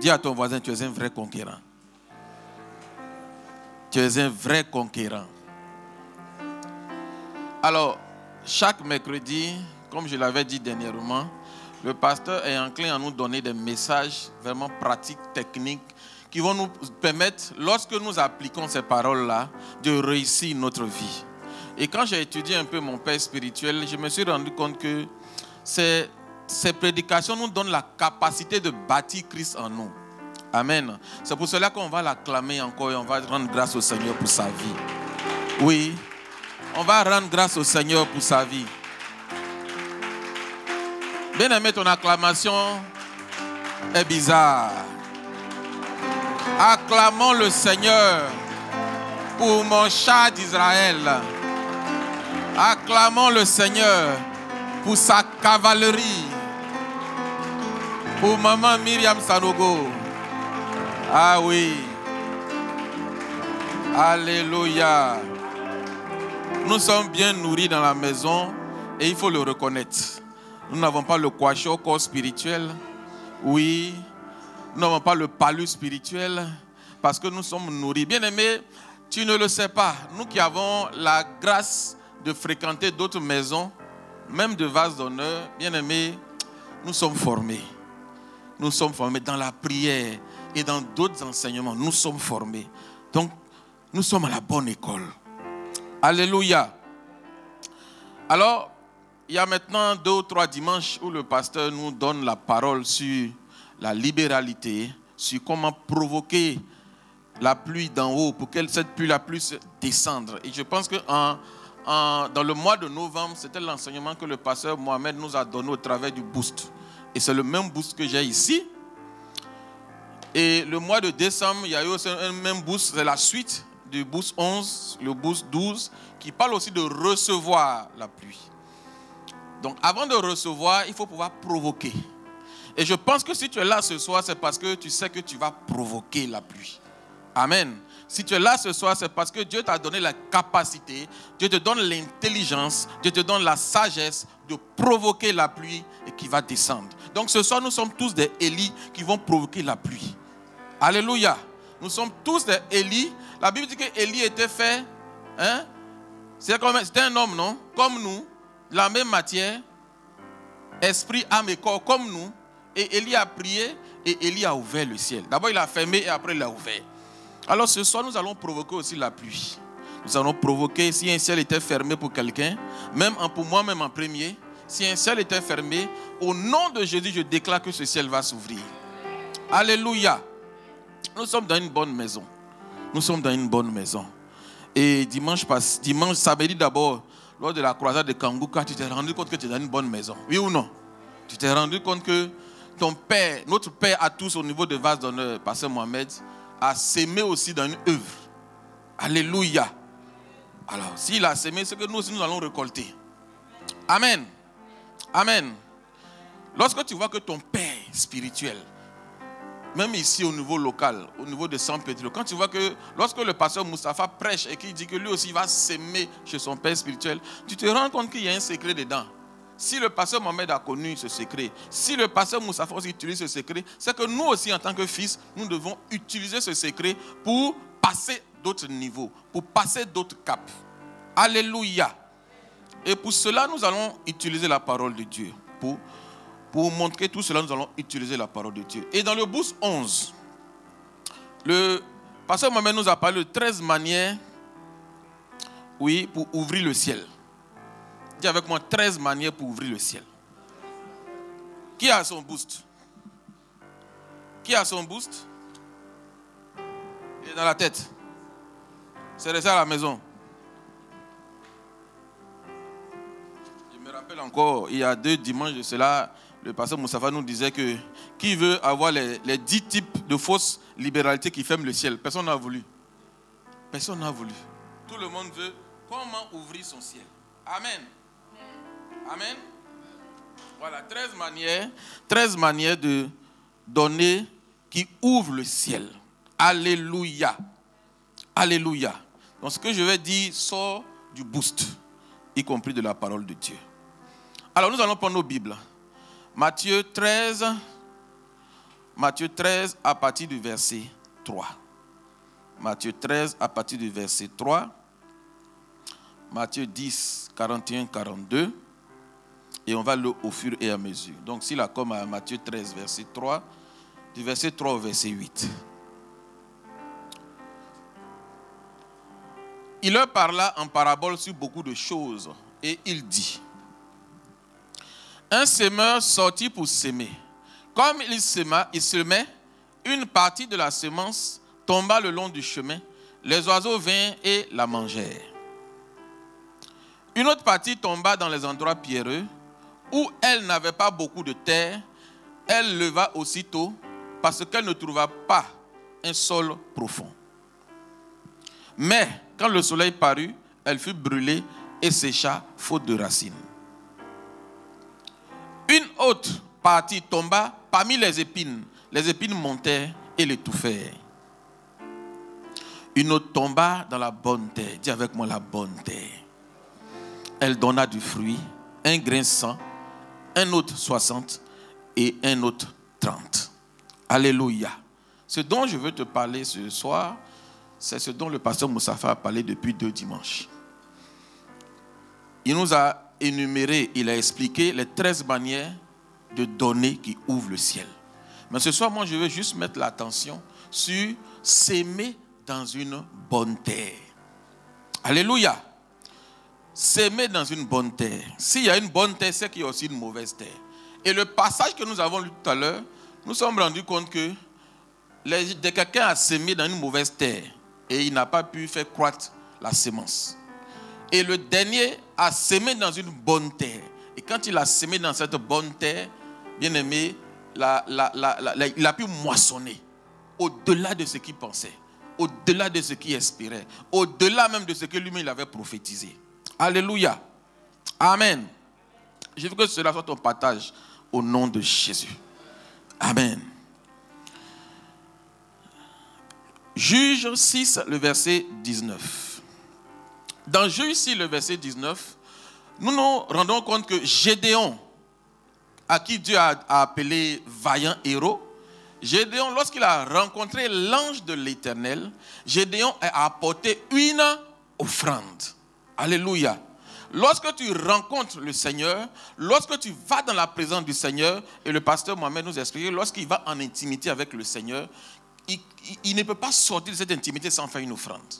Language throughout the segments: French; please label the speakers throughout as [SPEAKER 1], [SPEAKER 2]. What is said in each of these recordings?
[SPEAKER 1] Dis à ton voisin, tu es un vrai conquérant. Tu es un vrai conquérant. Alors, chaque mercredi, comme je l'avais dit dernièrement, le pasteur est enclin à nous donner des messages vraiment pratiques, techniques, qui vont nous permettre, lorsque nous appliquons ces paroles-là, de réussir notre vie. Et quand j'ai étudié un peu mon père spirituel, je me suis rendu compte que ces prédications nous donnent la capacité de bâtir Christ en nous. Amen. C'est pour cela qu'on va l'acclamer encore et on va rendre grâce au Seigneur pour sa vie. Oui, on va rendre grâce au Seigneur pour sa vie. Bien-aimé, ton acclamation est bizarre. Acclamons le Seigneur pour mon char d'Israël. Acclamons le Seigneur pour sa cavalerie. Pour maman Myriam Sanogo. Ah oui. Alléluia. Nous sommes bien nourris dans la maison et il faut le reconnaître. Nous n'avons pas le quachot corps spirituel. Oui. Nous n'avons pas le palus spirituel parce que nous sommes nourris. Bien-aimé, tu ne le sais pas. Nous qui avons la grâce de fréquenter d'autres maisons, même de vases d'honneur, bien-aimé, nous sommes formés. Nous sommes formés dans la prière et dans d'autres enseignements. Nous sommes formés. Donc, nous sommes à la bonne école. Alléluia. Alors, il y a maintenant 2 ou 3 dimanches où le pasteur nous donne la parole sur la libéralité, sur comment provoquer la pluie d'en haut pour que cette pluie-là puisse descendre. Et je pense que dans le mois de novembre, c'était l'enseignement que le pasteur Mohamed nous a donné au travers du boost. Et c'est le même boost que j'ai ici. Et le mois de décembre, il y a eu aussi un même boost, c'est la suite du boost 11, le boost 12, qui parle aussi de recevoir la pluie. Donc avant de recevoir, il faut pouvoir provoquer. Et je pense que si tu es là ce soir, c'est parce que tu sais que tu vas provoquer la pluie. Amen. Si tu es là ce soir, c'est parce que Dieu t'a donné la capacité, Dieu te donne l'intelligence, Dieu te donne la sagesse de provoquer la pluie et qui va descendre. Donc ce soir, nous sommes tous des Élie qui vont provoquer la pluie. Alléluia. Nous sommes tous des Élie. La Bible dit que Élie était fait, hein? C'était un homme, non? Comme nous, la même matière, esprit, âme et corps, comme nous. Et Élie a prié et Élie a ouvert le ciel. D'abord, il a fermé et après, il a ouvert. Alors, ce soir, nous allons provoquer aussi la pluie. Nous allons provoquer, si un ciel était fermé pour quelqu'un, même pour moi, même en premier, si un ciel était fermé, au nom de Jésus, je déclare que ce ciel va s'ouvrir. Alléluia. Nous sommes dans une bonne maison. Nous sommes dans une bonne maison. Et dimanche, samedi d'abord, lors de la croisade de Kangouka, tu t'es rendu compte que tu es dans une bonne maison. Oui ou non? Tu t'es rendu compte que ton père, notre père à tous au niveau de vase d'honneur, pasteur Mohamed, a sémé aussi dans une œuvre. Alléluia. Alors, s'il a sémé, c'est que nous aussi nous allons récolter. Amen. Amen. Lorsque tu vois que ton père spirituel, même ici au niveau local, au niveau de Saint-Pétro, quand tu vois que lorsque le pasteur Moustapha prêche et qu'il dit que lui aussi va s'aimer chez son père spirituel, tu te rends compte qu'il y a un secret dedans. Si le pasteur Mohamed a connu ce secret, si le pasteur Moustapha aussi utilise ce secret, c'est que nous aussi en tant que fils, nous devons utiliser ce secret pour passer d'autres niveaux, pour passer d'autres caps. Alléluia. Et pour cela, nous allons utiliser la parole de Dieu. Pour montrer tout cela, nous allons utiliser la parole de Dieu. Et dans le boost 11, le pasteur Mohamed nous a parlé de 13 manières, oui, pour ouvrir le ciel. Dis avec moi 13 manières pour ouvrir le ciel. Qui a son boost? Qui a son boost? Il est dans la tête. C'est resté à la maison. Je me rappelle encore, il y a 2 dimanches de cela, le pasteur Moustapha nous disait que qui veut avoir les 10 types de fausses libéralités qui ferment le ciel? Personne n'a voulu. Personne n'a voulu. Tout le monde veut comment ouvrir son ciel. Amen. Amen. Voilà, 13 manières de donner qui ouvrent le ciel. Alléluia. Alléluia. Donc ce que je vais dire sort du boost, y compris de la parole de Dieu. Alors nous allons prendre nos Bibles. Matthieu 13, Matthieu 13 à partir du verset 3. Matthieu 13 à partir du verset 3. Matthieu 10, 41, 42. Et on va le au fur et à mesure. Donc, s'il a comme à Matthieu 13, verset 3, du verset 3 au verset 8. Il leur parla en parabole sur beaucoup de choses. Et il dit, un semeur sortit pour s'aimer. Comme il semait, une partie de la semence tomba le long du chemin. Les oiseaux vinrent et la mangèrent. Une autre partie tomba dans les endroits pierreux, où elle n'avait pas beaucoup de terre. Elle leva aussitôt, parce qu'elle ne trouva pas un sol profond. Mais quand le soleil parut, elle fut brûlée et sécha, faute de racines. Une autre partie tomba parmi les épines. Les épines montèrent et l'étouffèrent. Une autre tomba dans la bonne terre. Dis avec moi, la bonne terre. Elle donna du fruit, un grain 100, un autre 60 et un autre 30. Alléluia. Ce dont je veux te parler ce soir, c'est ce dont le pasteur Moussafa a parlé depuis 2 dimanches. Il nous a énuméré, il a expliqué les 13 manières de donner qui ouvrent le ciel. Mais ce soir, moi, je veux juste mettre l'attention sur s'aimer dans une bonne terre. Alléluia. S'aimer dans une bonne terre. S'il y a une bonne terre, c'est qu'il y a aussi une mauvaise terre. Et le passage que nous avons lu tout à l'heure, nous sommes rendus compte que quelqu'un a sémé dans une mauvaise terre et il n'a pas pu faire croître la semence. Et le dernier a sémé dans une bonne terre. Et quand il a sémé dans cette bonne terre, bien aimé, il a pu moissonner au-delà de ce qu'il pensait, au-delà de ce qu'il espérait, au-delà même de ce que lui-même avait prophétisé. Alléluia. Amen. Je veux que cela soit ton partage au nom de Jésus. Amen. Juge 6, le verset 19. Dans Juge 6, le verset 19, nous nous rendons compte que Gédéon, à qui Dieu a appelé vaillant héros, Gédéon, lorsqu'il a rencontré l'ange de l'Éternel, Gédéon a apporté une offrande. Alléluia. Lorsque tu rencontres le Seigneur, lorsque tu vas dans la présence du Seigneur, et le pasteur Mohamed nous a expliqué, lorsqu'il va en intimité avec le Seigneur, il ne peut pas sortir de cette intimité sans faire une offrande.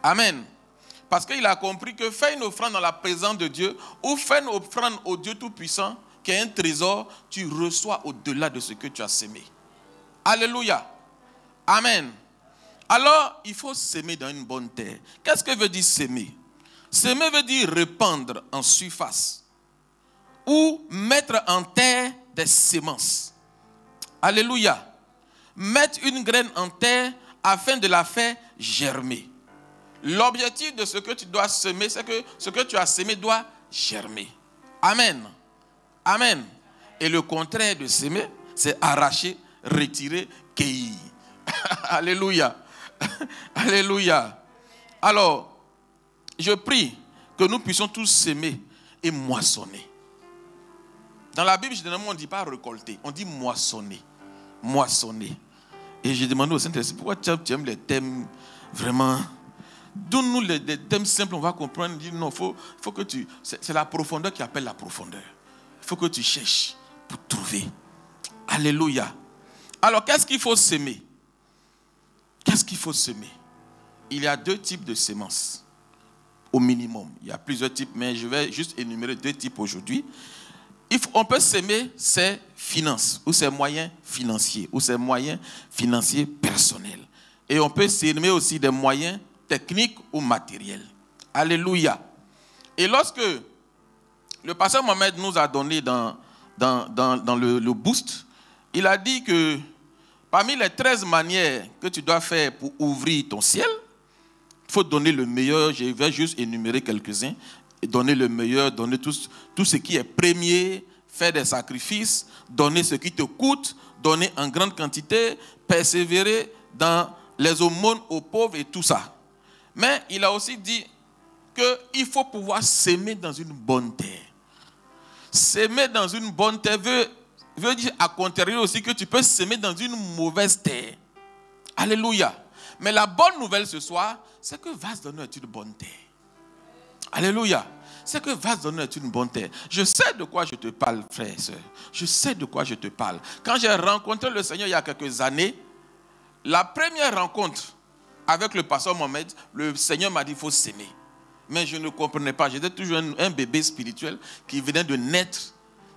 [SPEAKER 1] Amen. Parce qu'il a compris que faire une offrande dans la présence de Dieu, ou faire une offrande au Dieu Tout-Puissant, qui est un trésor, tu reçois au-delà de ce que tu as sémé. Alléluia. Amen. Alors, il faut s'aimer dans une bonne terre. Qu'est-ce que veut dire s'aimer? S'aimer veut dire répandre en surface ou mettre en terre des semences. Alléluia. Mettre une graine en terre afin de la faire germer. L'objectif de ce que tu dois semer, c'est que ce que tu as semé doit germer. Amen. Amen. Et le contraire de s'aimer, c'est arracher, retirer, cueillir. Alléluia. Alléluia. Alors, je prie que nous puissions tous s'aimer et moissonner. Dans la Bible, généralement, on ne dit pas récolter, on dit moissonner. Moissonner. Et j'ai demandé au Saint-Esprit, pourquoi tu aimes les thèmes vraiment... Donne-nous des thèmes simples, on va comprendre. Dire non, faut que tu... C'est la profondeur qui appelle la profondeur. Il faut que tu cherches pour trouver. Alléluia. Alors, qu'est-ce qu'il faut s'aimer? Qu'est-ce qu'il faut semer? Il y a 2 types de semences. Au minimum. Il y a plusieurs types, mais je vais juste énumérer 2 types aujourd'hui. On peut s'aimer ses finances, ou ses moyens financiers, ou ses moyens financiers personnels. Et on peut s'aimer aussi des moyens techniques ou matériels. Alléluia. Et lorsque le pasteur Mohamed nous a donné dans le boost, il a dit que parmi les 13 manières que tu dois faire pour ouvrir ton ciel, il faut donner le meilleur. Je vais juste énumérer quelques-uns. Donner le meilleur, donner tout ce qui est premier, faire des sacrifices, donner ce qui te coûte, donner en grande quantité, persévérer dans les aumônes aux pauvres et tout ça. Mais il a aussi dit qu'il faut pouvoir s'aimer dans une bonne terre. S'aimer dans une bonne terre veut veut dire à contrario aussi que tu peux semer dans une mauvaise terre. Alléluia. Mais la bonne nouvelle ce soir, c'est que vase d'honneur est une bonne terre. Alléluia. C'est que vase d'honneur est une bonne terre. Je sais de quoi je te parle, frère et soeur. Je sais de quoi je te parle. Quand j'ai rencontré le Seigneur il y a quelques années, la première rencontre avec le pasteur Mohamed, le Seigneur m'a dit qu'il faut s'aimer. Mais je ne comprenais pas. J'étais toujours un bébé spirituel qui venait de naître,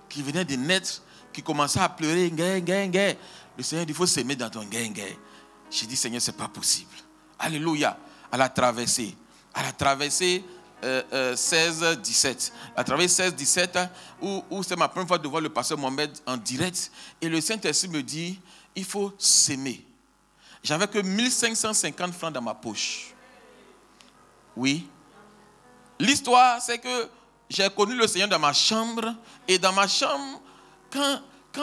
[SPEAKER 1] qui commençait à pleurer. Le Seigneur dit qu'il faut s'aimer dans ton gué. J'ai dit, Seigneur, ce n'est pas possible. Alléluia. À la traversée 16-17. À travers 16-17, où c'est ma première fois de voir le pasteur Mohamed en direct. Et le Saint-Esprit me dit, il faut s'aimer. J'avais que 1550 francs dans ma poche. Oui. L'histoire, c'est que j'ai connu le Seigneur dans ma chambre. Et dans ma chambre, quand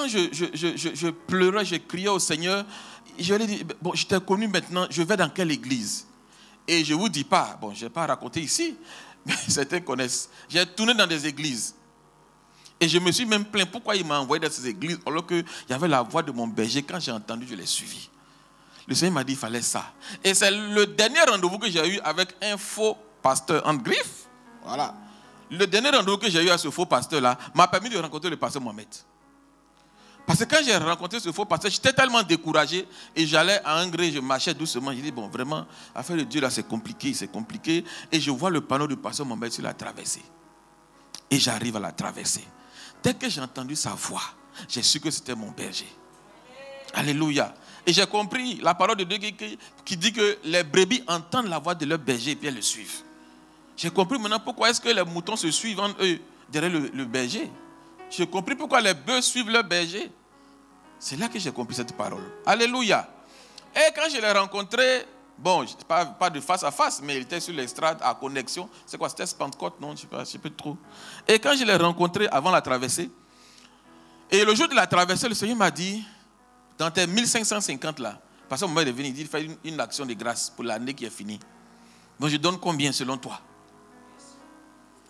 [SPEAKER 1] je pleurais, je criais au Seigneur, je lui ai dit, bon, je t'ai connu maintenant, je vais dans quelle église? Et je ne vous dis pas, bon, je ne vais pas raconter ici, mais certains connaissent. J'ai tourné dans des églises. Et je me suis même plaint pourquoi il m'a envoyé dans ces églises, alors qu'il y avait la voix de mon berger. Quand j'ai entendu, je l'ai suivi. Le Seigneur m'a dit qu'il fallait ça. Et c'est le dernier rendez-vous que j'ai eu avec un faux pasteur en griffe. Voilà. Le dernier rendez-vous que j'ai eu avec ce faux pasteur-là m'a permis de rencontrer le pasteur Mohamed. Parce que quand j'ai rencontré ce faux pasteur, j'étais tellement découragé et j'allais à un gré, je marchais doucement. J'ai dit, bon, vraiment, affaire de Dieu là, c'est compliqué. Et je vois le panneau du pasteur Mohamed sur la traversée. Et j'arrive à la traversée. Dès que j'ai entendu sa voix, j'ai su que c'était mon berger. Alléluia. Et j'ai compris la parole de Dieu qui dit que les brebis entendent la voix de leur berger et puis elles le suivent. J'ai compris maintenant pourquoi est-ce que les moutons se suivent entre eux derrière le berger. J'ai compris pourquoi les bœufs suivent leur berger. C'est là que j'ai compris cette parole. Alléluia. Et quand je l'ai rencontré, bon, pas de face à face, mais il était sur l'estrade à connexion. C'est quoi, c'était Pentecôte, non? Je ne sais pas trop. Et quand je l'ai rencontré avant la traversée, et le jour de la traversée, le Seigneur m'a dit, dans tes 1550 là, parce que mon mère est venu, il dit, il fait une action de grâce pour l'année qui est finie. Donc je donne combien selon toi?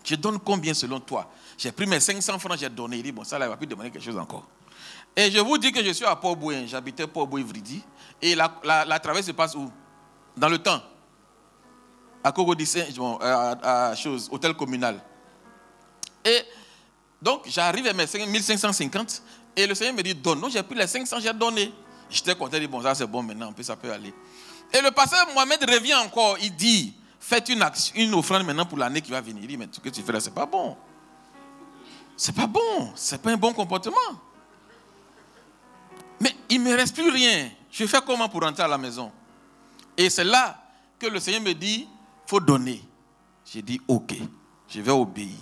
[SPEAKER 1] Je donne combien selon toi? J'ai pris mes 500 francs, j'ai donné. Il dit, bon, ça là, il va plus demander quelque chose encore. Et je vous dis que je suis à Port-Bouin. J'habitais Port-Bouin-Vridi. Et la traversée se passe où? Dans le temps. À Cogodissin, bon, hôtel communal. Et donc, j'arrive à mes 1550. Et le Seigneur me dit, donne. Donc, j'ai pris les 500, j'ai donné. J'étais content, il dit, bon, ça c'est bon maintenant, ça peut aller. Et le pasteur Mohamed revient encore. Il dit, faites une offrande maintenant pour l'année qui va venir. Il dit, mais ce que tu fais là, c'est pas bon. C'est pas bon. C'est pas un bon comportement. Mais il ne me reste plus rien. Je fais comment pour rentrer à la maison? Et c'est là que le Seigneur me dit, il faut donner. J'ai dit, ok, je vais obéir.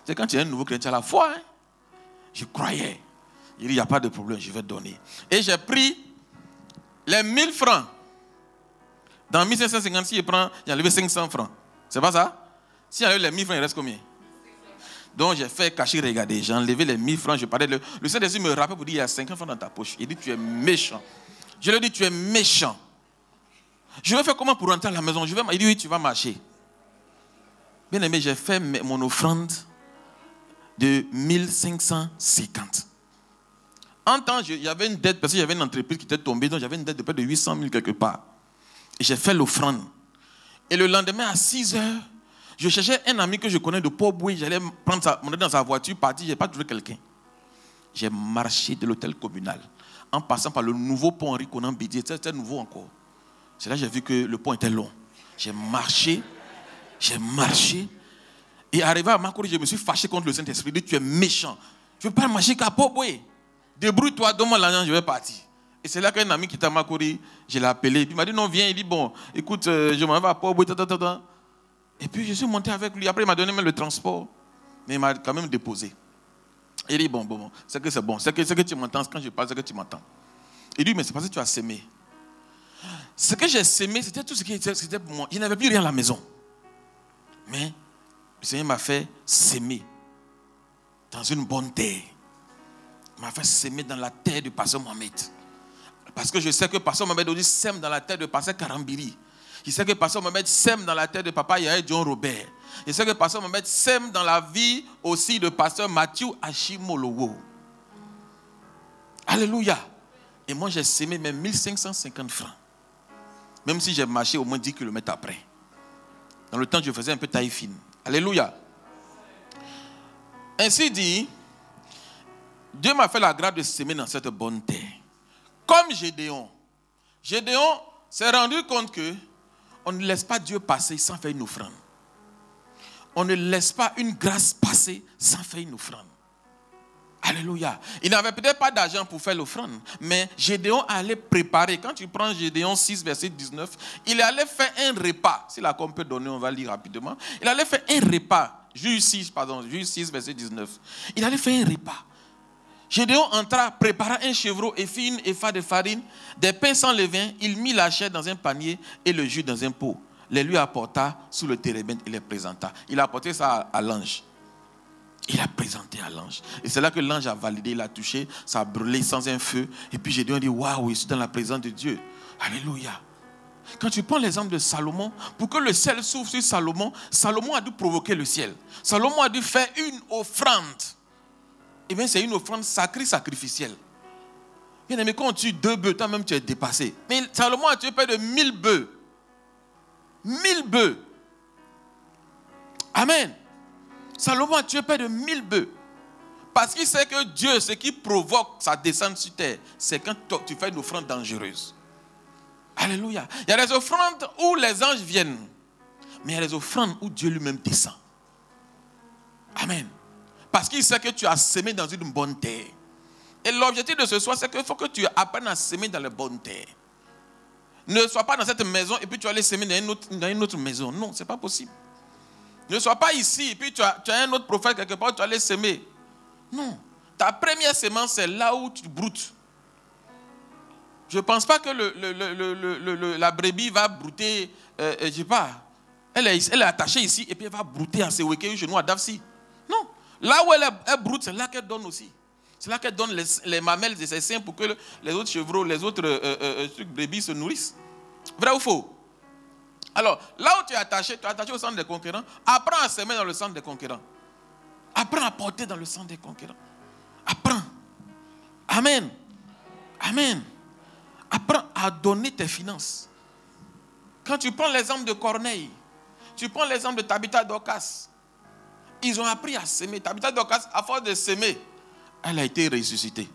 [SPEAKER 1] C'est quand tu es un nouveau chrétien, tu as la foi. Hein? Je croyais. Il dit, il n'y a pas de problème, je vais donner. Et j'ai pris les 1000 francs. Dans 1550, si j'ai enlevé 500 francs. C'est pas ça? Si j'enlève les 1000 francs, il reste combien? Donc j'ai fait cacher, regarder. J'ai enlevé les 1000 francs. Je parlais le Saint-Esprit me rappelle pour dire, il y a 50 francs dans ta poche. Il dit, tu es méchant. Je lui ai dit, tu es méchant. Je vais faire comment pour rentrer à la maison? Il dit, oui, tu vas marcher. Bien aimé, j'ai fait mon offrande de 1550. En temps, il y avait une dette, parce qu'il y avait une entreprise qui était tombée, donc j'avais une dette de près de 800 000 quelque part. Et j'ai fait l'offrande. Et le lendemain, à 6 heures, je cherchais un ami que je connais de Port-Bouin. J'allais monter dans sa voiture, partir, je n'ai pas trouvé quelqu'un. J'ai marché de l'hôtel communal, en passant par le nouveau pont Henri Conan Bédier. C'était nouveau encore. C'est là que j'ai vu que le pont était long. J'ai marché. Et arrivé à Makori, je me suis fâché contre le Saint-Esprit. Il dit, tu es méchant. Je ne veux pas marcher qu'à Port-Bouin. Débrouille-toi, donne-moi l'argent, je vais partir. Et c'est là qu'un ami qui était à Makori, je l'ai appelé. Puis il m'a dit, non, viens. Il dit, bon, écoute, je m'en vais à Port-Bouin. Et puis je suis monté avec lui. Après, il m'a donné même le transport. Mais il m'a quand même déposé. Il dit, bon, c'est que c'est bon. C'est que tu m'entends. Quand je parle, c'est que tu m'entends. Il dit, mais c'est parce que tu as sémé. Ce que j'ai sémé, c'était tout ce qui était pour moi. Il n'avais plus rien à la maison. Mais le Seigneur m'a fait sémer dans une bonne terre. Il m'a fait sémer dans la terre du pasteur Mohamed. Parce que je sais que pasteur Mohamed aussi sème dans la terre de pasteur Karambiri. Je sais que pasteur Mohamed sème dans la terre de papa Yahya John Robert. Je sais que pasteur Mohamed sème dans la vie aussi de pasteur Mathieu Ashimolowo. Alléluia. Et moi, j'ai semé même 1550 francs. Même si j'ai marché au moins 10 km après. Dans le temps, je faisais un peu taille fine. Alléluia. Ainsi dit, Dieu m'a fait la grâce de semer dans cette bonne terre. Comme Gédéon. Gédéon s'est rendu compte que on ne laisse pas Dieu passer sans faire une offrande. On ne laisse pas une grâce passer sans faire une offrande. Alléluia. Il n'avait peut-être pas d'argent pour faire l'offrande, mais Gédéon allait préparer. Quand tu prends Gédéon 6, verset 19, il allait faire un repas. Si la com peut donner, on va lire rapidement. Il allait faire un repas. Juge 6, verset 19. Il allait faire un repas. Gédéon entra, prépara un chevreau et fit une épha de farine, des pains sans levain. Il mit la chair dans un panier et le jus dans un pot. Les lui apporta sous le térébinthe et les présenta. Il a apporté ça à l'ange. Il a présenté à l'ange. Et c'est là que l'ange a validé, il a touché, ça a brûlé sans un feu. Et puis Gédéon dit, waouh, je suis dans la présence de Dieu. Alléluia. Quand tu prends l'exemple de Salomon, pour que le ciel s'ouvre sur Salomon, Salomon a dû provoquer le ciel. Salomon a dû faire une offrande. Et bien c'est une offrande sacrée, sacrificielle. Bien aimé, quand on tue 2 bœufs, toi-même tu es dépassé. Mais Salomon a tué près de 1000 bœufs. 1000 bœufs. Amen. Salomon a tué près de 1000 bœufs. Parce qu'il sait que Dieu, ce qui provoque sa descente sur terre, c'est quand tu fais une offrande dangereuse. Alléluia. Il y a des offrandes où les anges viennent. Mais il y a des offrandes où Dieu lui-même descend. Amen. Parce qu'il sait que tu as semé dans une bonne terre. Et l'objectif de ce soir, c'est qu'il faut que tu apprennes à semer dans les bonnes terres. Ne sois pas dans cette maison et puis tu vas aller semer dans une autre maison. Non, ce n'est pas possible. Ne sois pas ici et puis tu as un autre prophète quelque part, tu vas aller semer. Non. Ta première semence, c'est là où tu broutes. Je ne pense pas que la brebis va brouter, je ne sais pas. Elle est attachée ici et puis elle va brouter à ses week-ends chez nous à Dafsi. Non. Là où elle broute, c'est là qu'elle donne aussi. C'est là qu'elle donne les mamelles de ses seins pour que les autres chevreaux, les autres brebis se nourrissent. Vrai ou faux? Alors, là où tu es attaché au centre des conquérants, apprends à semer dans le centre des conquérants. Apprends à porter dans le centre des conquérants. Apprends. Amen. Amen. Apprends à donner tes finances. Quand tu prends l'exemple de Corneille, tu prends l'exemple de Tabitha Dorcas, ils ont appris à semer. Tabitha Dorcas, à force de semer, elle a été ressuscitée.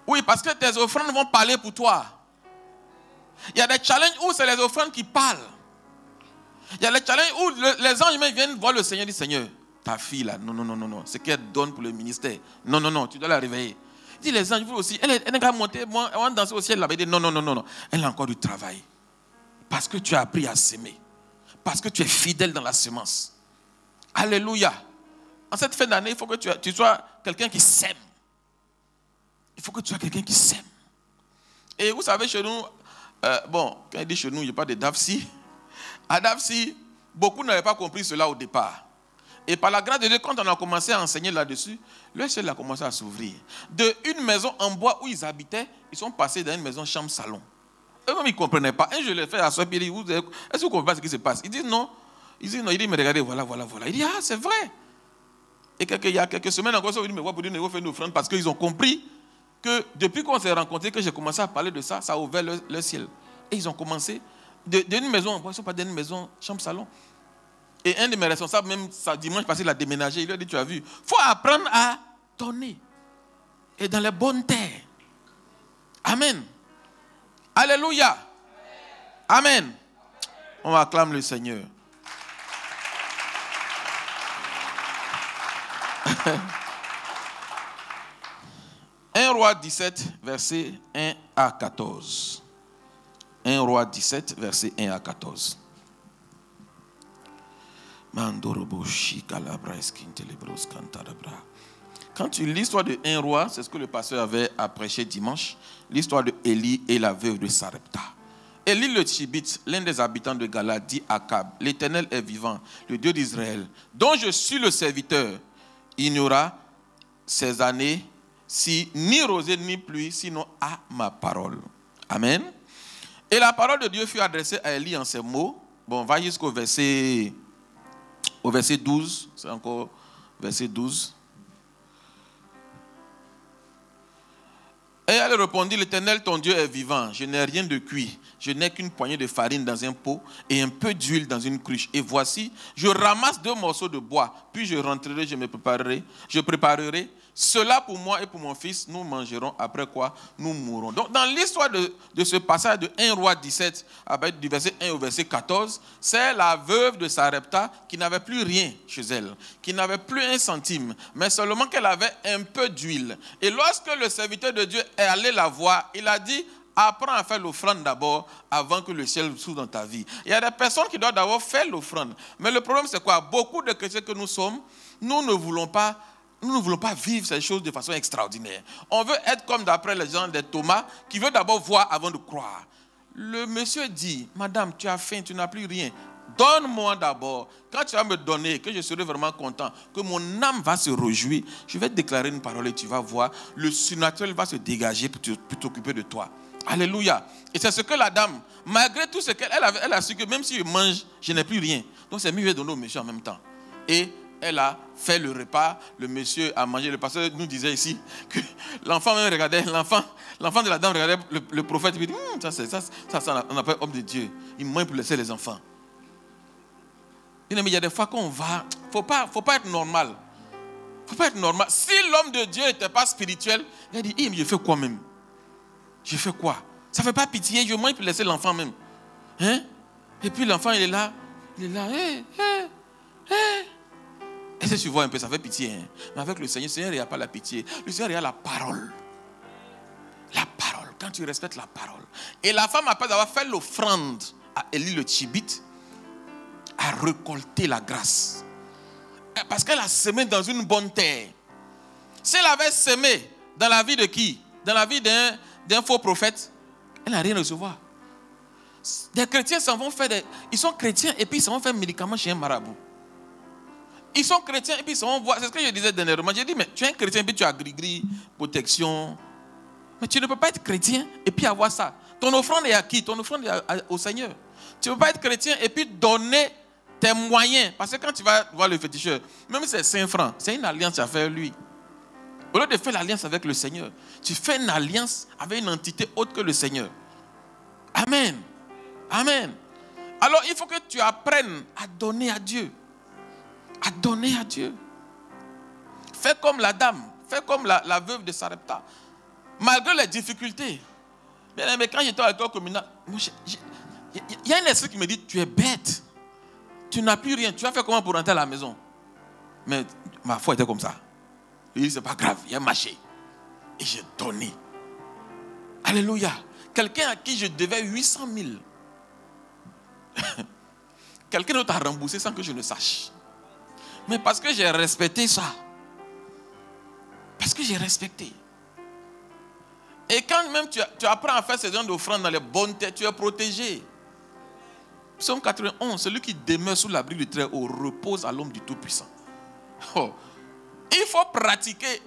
[SPEAKER 1] Oui, parce que tes offrandes vont parler pour toi. Il y a des challenges où c'est les offrandes qui parlent. Il y a des challenges où les anges viennent voir le Seigneur et disent, Seigneur, ta fille là, non, ce qu'elle donne pour le ministère, non, tu dois la réveiller. Il dit, les anges, vous aussi, elle n'est pas montée, elle va danser au ciel là-bas. Il dit, non, elle a encore du travail. Parce que tu as appris à s'aimer. Parce que tu es fidèle dans la semence. Alléluia. En cette fin d'année, il faut que tu sois quelqu'un qui sème. Il faut que tu sois quelqu'un qui sème. Et vous savez, chez nous, quand il dit chez nous, il n'y a pas de Dafsi. À Dafsi, beaucoup n'avaient pas compris cela au départ. Et par la grâce de Dieu, quand on a commencé à enseigner là-dessus, le ciel a commencé à s'ouvrir. De une maison en bois où ils habitaient, ils sont passés dans une maison chambre-salon. Eux-mêmes, ils ne comprenaient pas. Un jour, je les fais à soi, puis il dit, est-ce que vous comprenez pas ce qui se passe? Ils disent non. Il dit, mais regardez, voilà. Il dit, c'est vrai. Et il y a quelques semaines encore, ils disent, mais pour dire, on fait une offrande parce qu'ils ont compris que depuis qu'on s'est rencontrés, que j'ai commencé à parler de ça, ça a ouvert le ciel. Et ils ont commencé d'une maison, ils ne sont pas d'une maison, chambre-salon. Et un de mes responsables, même dimanche passé, il a déménagé. Il lui a dit, tu as vu, il faut apprendre à donner. Et dans les bonnes terres. Amen. Alléluia. Amen. On acclame le Seigneur. Un roi 17, verset 1 à 14. 1 roi 17, verset 1 à 14. Quand tu lis l'histoire de 1 roi, c'est ce que le pasteur avait prêché dimanche, l'histoire de Élie et la veuve de Sarepta. Élie le Tishbite, l'un des habitants de Galade, dit à Akab, l'Éternel est vivant, le Dieu d'Israël, dont je suis le serviteur. Il n'y aura ces années si ni rosée ni pluie, sinon à ma parole. Amen. Et la parole de Dieu fut adressée à Élie en ces mots. Bon, on va jusqu'au verset 12. C'est encore verset 12. Et elle répondit, l'Éternel, ton Dieu est vivant. Je n'ai rien de cuit. Je n'ai qu'une poignée de farine dans un pot et un peu d'huile dans une cruche. Et voici, je ramasse 2 morceaux de bois. Puis je rentrerai, je préparerai cela pour moi et pour mon fils. Nous mangerons, après quoi nous mourrons. Donc dans l'histoire de ce passage de 1 Roi 17, du verset 1 au verset 14, c'est la veuve de Sarepta qui n'avait plus rien chez elle, qui n'avait plus un centime, mais seulement qu'elle avait un peu d'huile. Et lorsque le serviteur de Dieu est allé la voir, il a dit, apprends à faire l'offrande d'abord avant que le ciel s'ouvre dans ta vie. Il y a des personnes qui doivent d'abord faire l'offrande. Mais le problème c'est quoi? Beaucoup de chrétiens que nous sommes, nous ne voulons pas vivre ces choses de façon extraordinaire. On veut être comme d'après les gens de Thomas, qui veut d'abord voir avant de croire. Le monsieur dit, madame, tu as faim, tu n'as plus rien. Donne-moi d'abord. Quand tu vas me donner, que je serai vraiment content, que mon âme va se réjouir, je vais te déclarer une parole et tu vas voir, le surnaturel va se dégager pour t'occuper de toi. Alléluia. Et c'est ce que la dame, malgré tout ce qu'elle avait, elle a su que même si je mange, je n'ai plus rien. Donc c'est mieux de donner au monsieur en même temps. Et elle a fait le repas, le monsieur a mangé. Le pasteur nous disait ici que l'enfant même regardait, l'enfant de la dame regardait le prophète et dit, ça, on appelle homme de Dieu. Il mange pour laisser les enfants. Mais il y a des fois qu'on va, faut pas être normal. Faut pas être normal. Si l'homme de Dieu n'était pas spirituel, il a dit, mais je fais quoi même? Je fais quoi? Ça ne fait pas pitié, je mange pour laisser l'enfant même. Hein? Et puis l'enfant, il est là, hey. Et si tu vois un peu, ça fait pitié. Hein? Mais avec le Seigneur, il n'y a pas la pitié. Le Seigneur, il y a la parole. La parole, quand tu respectes la parole. Et la femme, après avoir fait l'offrande à Élie le Tchibite, a récolté la grâce. Parce qu'elle a semé dans une bonne terre. Si elle avait semé dans la vie de qui? Dans la vie d'un faux prophète, elle n'a rien à recevoir. Des chrétiens s'en vont faire ils sont chrétiens et puis ils s'en vont faire médicaments chez un marabout. Ils sont chrétiens et puis ils s'en vont voir. C'est ce que je disais dernièrement. J'ai dit, mais tu es un chrétien et puis tu as gris-gris, protection. Mais tu ne peux pas être chrétien et puis avoir ça. Ton offrande est à qui? Ton offrande est au Seigneur. Tu ne peux pas être chrétien et puis donner tes moyens. Parce que quand tu vas voir le féticheur, même si c'est 5 francs, c'est une alliance à faire lui. Au lieu de faire l'alliance avec le Seigneur, tu fais une alliance avec une entité autre que le Seigneur. Amen. Amen. Alors il faut que tu apprennes à donner à Dieu. À donner à Dieu. Fais comme la dame. Fais comme la veuve de Sarepta. Malgré les difficultés. Mais quand j'étais à l'école communale, il y a un esprit qui me dit, tu es bête. Tu n'as plus rien. Tu vas faire comment pour rentrer à la maison? Mais ma foi était comme ça. Il dit, c'est pas grave, il a marché. Et j'ai donné. Alléluia. Quelqu'un à qui je devais 800 000. Quelqu'un d'autre a remboursé sans que je ne sache. Mais parce que j'ai respecté ça. Parce que j'ai respecté. Et quand même tu apprends à faire ces genres d'offrandes dans les bonnes terres, tu es protégé. Psaume 91, celui qui demeure sous l'abri du Très-Haut repose à l'ombre du Tout-Puissant. Oh. Il faut pratiquer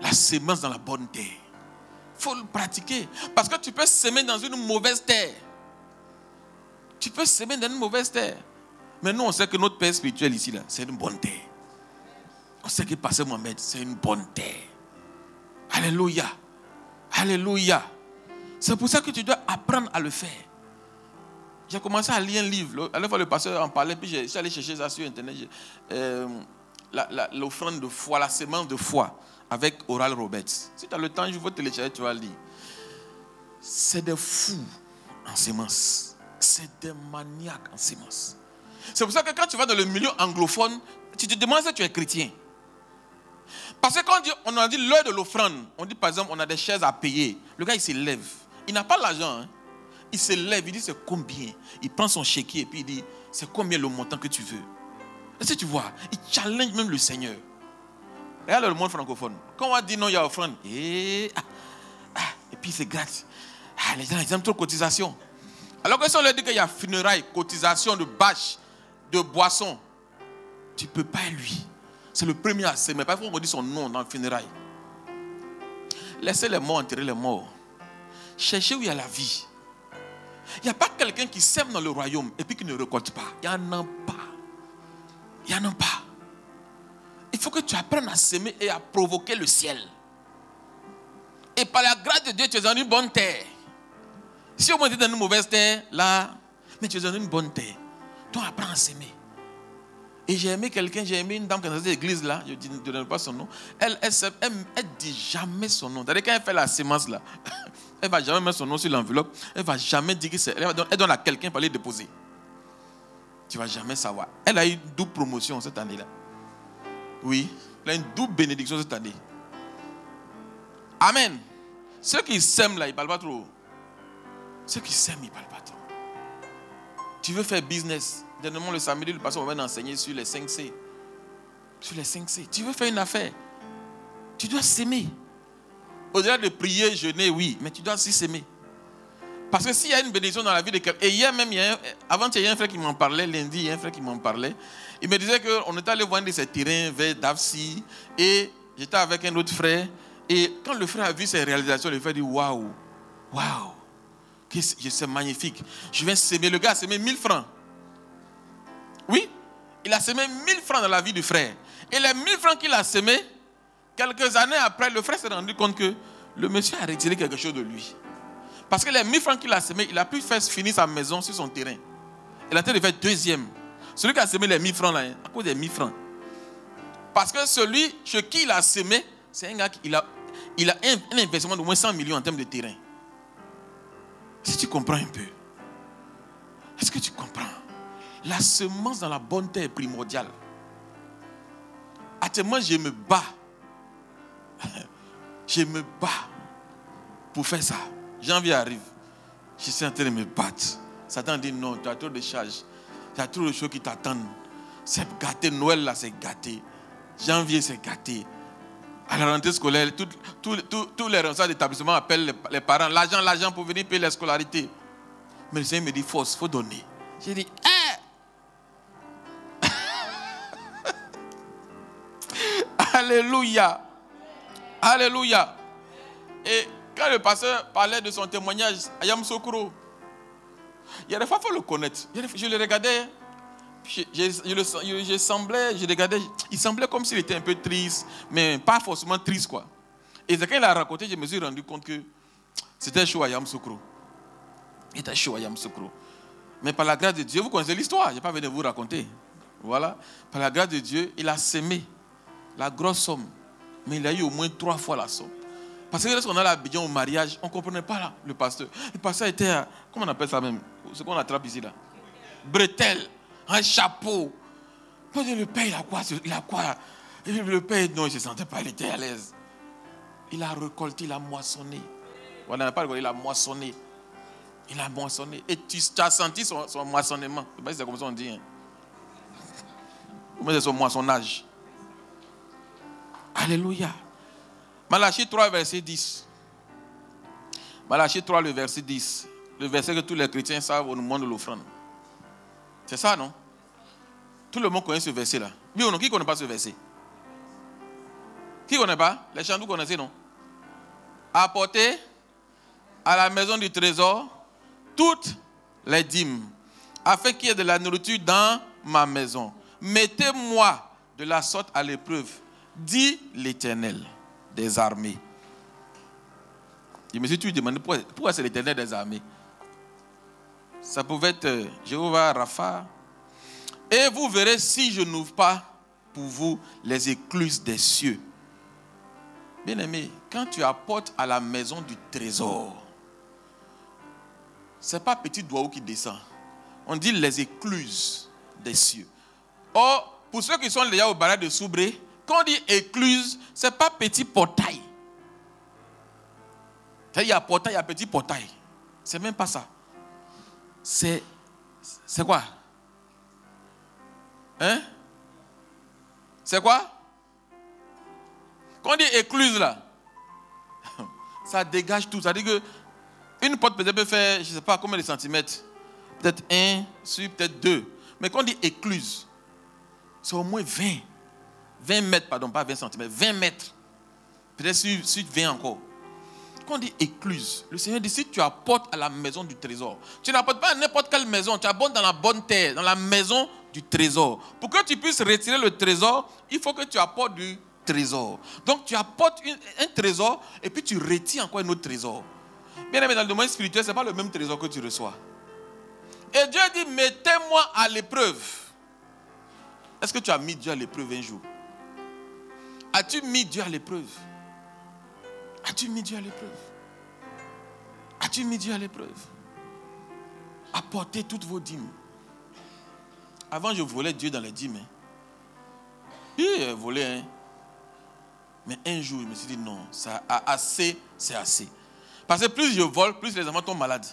[SPEAKER 1] la semence dans la bonne terre. Il faut le pratiquer. Parce que tu peux semer dans une mauvaise terre. Tu peux semer dans une mauvaise terre. Mais nous, on sait que notre père spirituel ici, là, c'est une bonne terre. On sait que Pasteur Mohamed, c'est une bonne terre. Alléluia. Alléluia. C'est pour ça que tu dois apprendre à le faire. J'ai commencé à lire un livre. À la fois, le pasteur en parlait, puis je suis allé chercher ça sur Internet. L'offrande de foi, la semence de foi, avec Oral Roberts. Si tu as le temps, je vais télécharger, tu vas lire. C'est des fous en sémence. C'est des maniaques en sémence. C'est pour ça que quand tu vas dans le milieu anglophone, tu te demandes si tu es chrétien. Parce que quand on a dit l'heure de l'offrande, on dit par exemple, on a des chaises à payer. Le gars, il se lève. Il n'a pas l'argent. Hein. Il se lève, il dit c'est combien. Il prend son chéquier et puis il dit c'est combien le montant que tu veux. Est-ce que tu vois? Il challenge même le Seigneur. Regarde le monde francophone. Quand on dit non, il y a offrande. Et puis c'est gratuit. Les gens, ils aiment trop cotisation. Alors que si on leur dit qu'il y a funérailles, cotisation de bâche, de boisson, tu ne peux pas lui. C'est le premier à s'aimer. Parfois on dit son nom dans le funérailles. Laissez les morts enterrer les morts. Cherchez où il y a la vie. Il n'y a pas quelqu'un qui sème dans le royaume et puis qui ne récolte pas. Il n'y en a pas. Il n'y en a pas. Il faut que tu apprennes à s'aimer et à provoquer le ciel. Et par la grâce de Dieu, tu es dans une bonne terre. Si au moins tu es dans une mauvaise terre, là, mais tu es dans une bonne terre. Donc apprends à s'aimer. Et j'ai aimé quelqu'un, j'ai aimé une dame qui est dans cette église là, je ne donne pas son nom. Elle dit jamais son nom. C'est-à-dire quand elle fait la sémence là, elle ne va jamais mettre son nom sur l'enveloppe. Elle ne va jamais dire que c'est. Elle donne à quelqu'un pour aller déposer. Tu ne vas jamais savoir. Elle a eu une double promotion cette année-là. Oui, elle a une double bénédiction cette année. Amen. Ceux qui s'aiment là, ils ne parlent pas trop. Ceux qui s'aiment, ils ne parlent pas trop. Tu veux faire business. Dernièrement, le samedi, le pasteur va enseigner sur les 5C. Sur les 5C. Tu veux faire une affaire. Tu dois s'aimer. Au-delà de prier, jeûner, oui. Mais tu dois aussi s'aimer. Parce que s'il y a une bénédiction dans la vie de quelqu'un. Et hier même, avant, il y a un frère qui m'en parlait. Lundi, il y a un frère qui m'en parlait. Il me disait qu'on était allé voir un de ces terrains vers Davsi. Et j'étais avec un autre frère. Et quand le frère a vu ses réalisations, le frère dit waouh, waouh. C'est magnifique. Je viens s'aimer. Le gars a semé 1000 francs. Oui, il a semé 1000 francs dans la vie du frère. Et les 1000 francs qu'il a semés, quelques années après, le frère s'est rendu compte que le monsieur a retiré quelque chose de lui. Parce que les 1000 francs qu'il a semés, il a pu faire finir sa maison sur son terrain. Il a été de faire deuxième. Celui qui a semé les 1000 francs là, à cause des 1000 francs. Parce que celui chez qui il a semé, c'est un gars qui il a un investissement de moins 100 millions en termes de terrain. Si tu comprends un peu, est-ce que tu comprends? La semence dans la bonne terre est primordiale. Actuellement, je me bats. Je me bats pour faire ça. Janvier arrive. Je suis en train de me battre. Satan dit non, tu as trop de charges. Tu as trop de choses qui t'attendent. C'est gâté. Noël là, c'est gâté. Janvier, c'est gâté. À la rentrée scolaire, tous les responsables d'établissement appellent les parents. L'argent pour venir payer les scolarités. Mais le Seigneur me dit, il faut donner. J'ai dit, Alléluia. Alléluia. Et quand le pasteur parlait de son témoignage à Yamoussoukro, il y a des fois, il faut le connaître. Je le regardais, je regardais, il semblait comme s'il était un peu triste, mais pas forcément triste, quoi. Et quand il a raconté, je me suis rendu compte que c'était chaud à Yamoussoukro. Il était chaud à Yamoussoukro. Mais par la grâce de Dieu, vous connaissez l'histoire, je n'ai pas venu vous raconter. Voilà. Par la grâce de Dieu, il a semé la grosse somme. Mais il a eu au moins 3 fois la somme. Parce que lorsqu'on a l'Abidjan au mariage, on ne comprenait pas là, le pasteur. Le pasteur était à, comment on appelle ça même? Ce qu'on attrape ici là. Bretelle, un chapeau. Le père, il a quoi? Le père, non, il ne se sentait pas, il était à l'aise. Il a récolté, il a moissonné. Voilà, on n'a pas récolté, il a moissonné. Il a moissonné. Et tu as senti son moissonnement. Je ne sais pas si c'est comme ça on dit. Hein. Comment c'est son moissonnage? Alléluia. Malachie 3, verset 10. Malachie 3, le verset 10. Le verset que tous les chrétiens savent au moment de l'offrande. C'est ça, non? Tout le monde connaît ce verset-là. Oui ou non? Qui ne connaît pas ce verset? Qui ne connaît pas? Les chants, vous connaissez, non? Apportez à la maison du trésor toutes les dîmes, afin qu'il y ait de la nourriture dans ma maison. Mettez-moi de la sorte à l'épreuve, dit l'Éternel des armées. Je me suis toujours demandé pourquoi c'est l'Éternel des armées. Ça pouvait être Jéhovah Rapha. Et vous verrez si je n'ouvre pas pour vous les écluses des cieux. Bien aimé, quand tu apportes à la maison du trésor, ce n'est pas petit doigt qui descend. On dit les écluses des cieux. Or, pour ceux qui sont déjà au barrage de Soubré, quand on dit écluse, ce n'est pas petit portail. Il y a portail, il y a petit portail. Ce n'est même pas ça. C'est quoi? Hein? C'est quoi? Quand on dit écluse là, ça dégage tout. Ça dit que une porte peut faire, je ne sais pas combien de centimètres. Peut-être 1 sur peut-être 2. Mais quand on dit écluse, c'est au moins 20 mètres, pardon, pas 20 centimètres, 20 mètres. Peut-être sur 20 encore. Quand on dit écluse, le Seigneur dit, si tu apportes à la maison du trésor, tu n'apportes pas à n'importe quelle maison, tu apportes dans la bonne terre, dans la maison du trésor. Pour que tu puisses retirer le trésor, il faut que tu apportes du trésor. Donc tu apportes un trésor et puis tu retires encore un autre trésor. Bien aimé, dans le domaine spirituel, ce n'est pas le même trésor que tu reçois. Et Dieu dit, mettez-moi à l'épreuve. Est-ce que tu as mis Dieu à l'épreuve un jour? As-tu mis Dieu à l'épreuve? As-tu mis Dieu à l'épreuve? As-tu mis Dieu à l'épreuve? Apportez toutes vos dîmes. Avant, je volais Dieu dans les dîmes. Volé, hein. Mais un jour, je me suis dit non, ça a assez, c'est assez. Parce que plus je vole, plus les enfants tombent malades.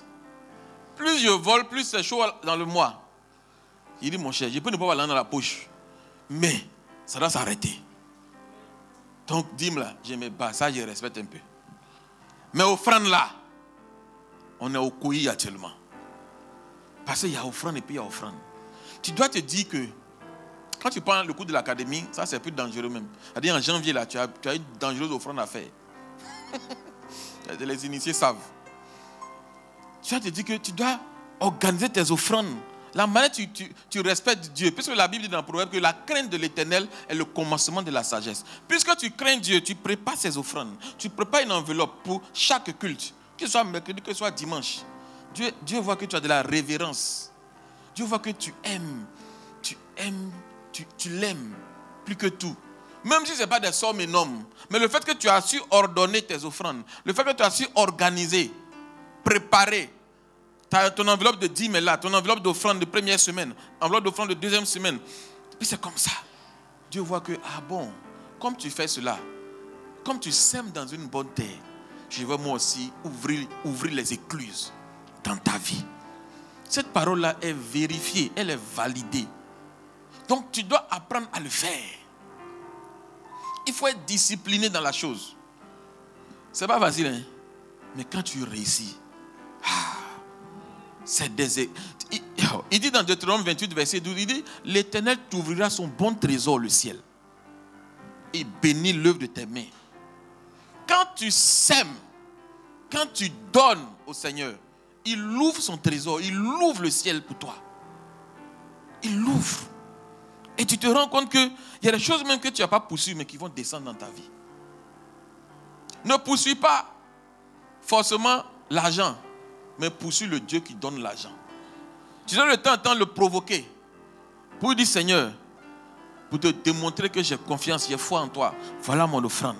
[SPEAKER 1] Plus je vole, plus c'est chaud dans le mois. Il dit, mon cher, je peux ne pas avoir l'an dans la poche. Mais ça doit s'arrêter. Donc, dîme là, je me bats, ça je respecte un peu. Mais offrande là, on est au couillis actuellement. Parce qu'il y a offrande et puis il y a offrande. Tu dois te dire que quand tu prends le cours de l'académie, ça c'est plus dangereux même. C'est-à-dire en janvier là, tu as une dangereuse offrande à faire. Les initiés savent. Tu dois te dire que tu dois organiser tes offrandes. La manière tu respectes Dieu. Puisque la Bible dit dans le Proverbe que la crainte de l'Éternel est le commencement de la sagesse. Puisque tu crains Dieu, tu prépares ces offrandes. Tu prépares une enveloppe pour chaque culte. Que ce soit mercredi, que ce soit dimanche. Dieu voit que tu as de la révérence. Dieu voit que tu aimes. Tu l'aimes plus que tout. Même si ce n'est pas des sommes énormes. Mais le fait que tu as su ordonner tes offrandes, le fait que tu as su organiser, préparer, ton enveloppe de dîmes est là, ton enveloppe d'offrande de première semaine, enveloppe d'offrande de deuxième semaine. Puis c'est comme ça. Dieu voit que, ah bon, comme tu fais cela, comme tu sèmes dans une bonne terre, je veux moi aussi ouvrir les écluses dans ta vie. Cette parole-là est vérifiée, elle est validée. Donc tu dois apprendre à le faire. Il faut être discipliné dans la chose. C'est pas facile, hein? Mais quand tu réussis, c'est des... Il dit dans Deutéronome 28, verset 12, il dit, l'Éternel t'ouvrira son bon trésor, le ciel, et bénit l'œuvre de tes mains. Quand tu sèmes, quand tu donnes au Seigneur, il ouvre son trésor, il ouvre le ciel pour toi. Il l'ouvre. Et tu te rends compte qu'il y a des choses même que tu n'as pas poursuivies, mais qui vont descendre dans ta vie. Ne poursuis pas forcément l'argent, mais poursuis le Dieu qui donne l'argent. Tu dois de temps en temps le provoquer pour lui dire, Seigneur, pour te démontrer que j'ai confiance, j'ai foi en toi. Voilà mon offrande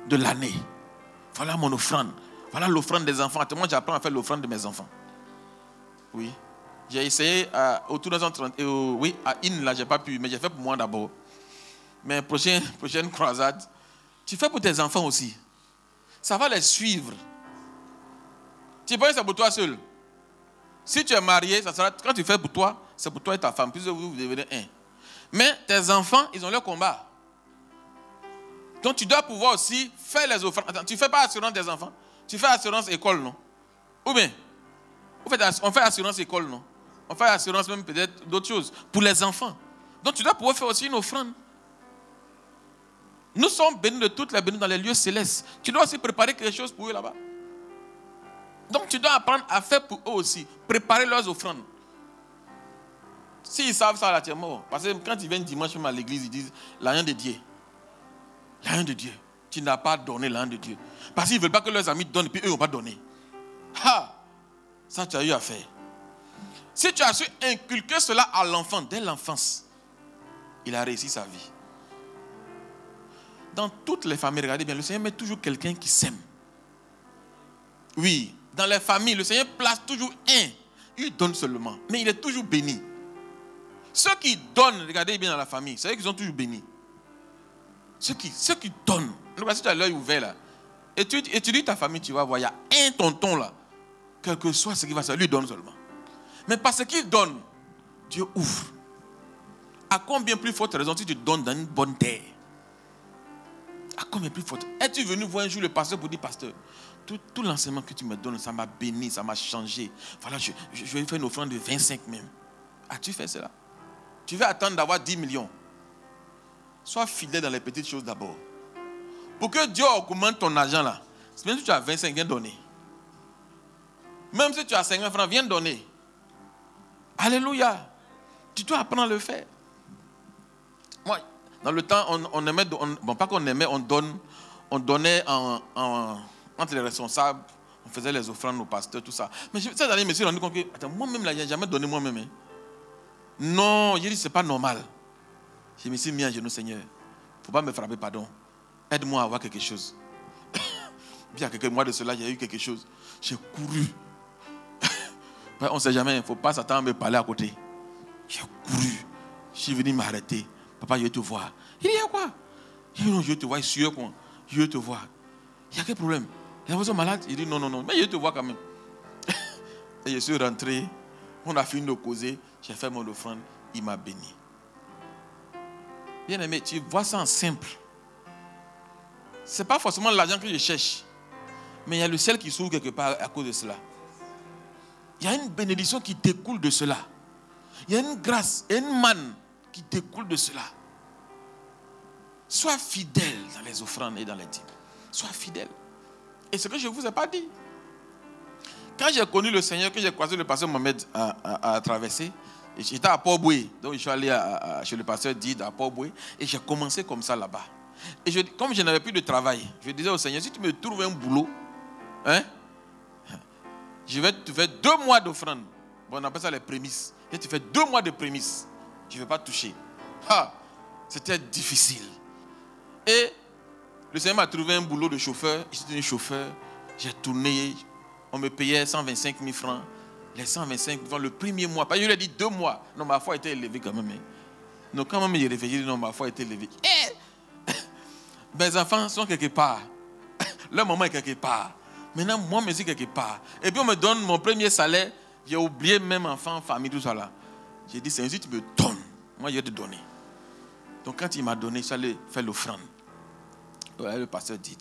[SPEAKER 1] de l'année. Voilà mon offrande. Voilà l'offrande des enfants. Moi, j'apprends à faire l'offrande de mes enfants. Oui. J'ai essayé autour de 1930. Oui, à In, là, je n'ai pas pu, mais j'ai fait pour moi d'abord. Mais prochaine croisade, tu fais pour tes enfants aussi. Ça va les suivre. Tu penses que c'est pour toi seul. Si tu es marié, ça sera, quand tu fais pour toi, c'est pour toi et ta femme, puisque vous devenez un. Mais tes enfants, ils ont leur combat. Donc tu dois pouvoir aussi faire les offrandes. Attends, tu ne fais pas assurance des enfants. Tu fais assurance école, non? Ou bien, on fait assurance école, non? On fait assurance même peut-être d'autres choses pour les enfants. Donc tu dois pouvoir faire aussi une offrande. Nous sommes bénis de toutes les bénis dans les lieux célestes. Tu dois aussi préparer quelque chose pour eux là-bas. Donc tu dois apprendre à faire pour eux aussi. Préparer leurs offrandes. S'ils savent ça, là, tu es mort. Parce que quand ils viennent dimanche même à l'église, ils disent l'argent de Dieu. L'argent de Dieu. Tu n'as pas donné l'argent de Dieu. Parce qu'ils ne veulent pas que leurs amis donnent et puis eux n'ont pas donné. Ça tu as eu à faire. Si tu as su inculquer cela à l'enfant dès l'enfance, il a réussi sa vie. Dans toutes les familles, regardez bien, le Seigneur met toujours quelqu'un qui sème. Oui, dans les familles, le Seigneur place toujours un. Il donne seulement, mais il est toujours béni. Ceux qui donnent, regardez bien dans la famille, c'est eux qui sont toujours bénis. Ceux qui donnent. Si tu as l'œil ouvert là, et tu dis ta famille, tu vas voir, il y a un tonton là, quel que soit ce qui va se faire, lui donne seulement. Mais parce qu'il donne, Dieu ouvre. À combien plus forte raison si tu donnes dans une bonne terre? À combien plus forte? Es-tu venu voir un jour le pasteur pour dire, pasteur, tout l'enseignement que tu me donnes, ça m'a béni, ça m'a changé. Voilà, je vais faire une offrande de 25 même. As-tu fait cela? Tu veux attendre d'avoir 10 millions. Sois fidèle dans les petites choses d'abord. Pour que Dieu augmente ton argent là. Même si tu as 25, viens donner. Même si tu as 50 francs, viens donner. Alléluia. Tu dois apprendre à le faire. Moi, Dans le temps, on aimait, bon, pas qu'on aimait, on donnait entre les responsables, on faisait les offrandes aux pasteurs, tout ça. Mais cette année, je me suis rendu compte que, attends, moi-même, là, je n'ai jamais donné moi-même. Hein. Non, j'ai dit, c'est pas normal. Je me suis mis à genoux, Seigneur. Il ne faut pas me frapper, pardon. Aide-moi à avoir quelque chose. Puis il y a quelques mois de cela, j'ai eu quelque chose. J'ai couru. On ne sait jamais, il ne faut pas s'attendre à me parler à côté. J'ai couru. Je suis venu m'arrêter. Papa, je vais te voir. Il dit, il y a quoi? Je dis, non, je vais te voir, je suis sûr quoi. Je vais te voir. Il y a quel problème? Il y a besoin malade? Il dit, non, non, non, mais je vais te voir quand même. Et je suis rentré. On a fini de causer. J'ai fait mon offrande. Il m'a béni. Bien aimé, tu vois ça en simple. Ce n'est pas forcément l'argent que je cherche. Mais il y a le ciel qui s'ouvre quelque part à cause de cela. Il y a une bénédiction qui découle de cela. Il y a une grâce et une manne qui découle de cela. Sois fidèle dans les offrandes et dans les dîmes. Sois fidèle. Et ce que je ne vous ai pas dit. Quand j'ai connu le Seigneur, que j'ai croisé le pasteur Mohamed à traverser, j'étais à Port-Boué. Donc je suis allé chez le pasteur Did à Port-Boué et j'ai commencé comme ça là-bas. Et comme je n'avais plus de travail, je disais au Seigneur, si tu me trouves un boulot, hein, je vais te faire 2 mois d'offrande. Bon, on appelle ça les prémices. Et tu fais 2 mois de prémices. Je ne vais pas toucher. C'était difficile. Et le Seigneur m'a trouvé un boulot de chauffeur. J'étais un chauffeur. J'ai tourné. On me payait 125 000 francs. Les 125 000 francs, le premier mois. Je lui ai dit 2 mois. Non, ma foi était élevée quand même. Donc quand même, j'ai réfléchi. Non, ma foi était élevée. Mes enfants sont quelque part. Leur maman est quelque part. Maintenant, moi, je suis quelque part. Et puis, on me donne mon premier salaire. J'ai oublié même enfant, famille, tout ça là. J'ai dit, Seigneur, si tu me donnes, moi, je vais te donner. Donc, quand il m'a donné, je suis allé faire l'offrande. Le pasteur dit.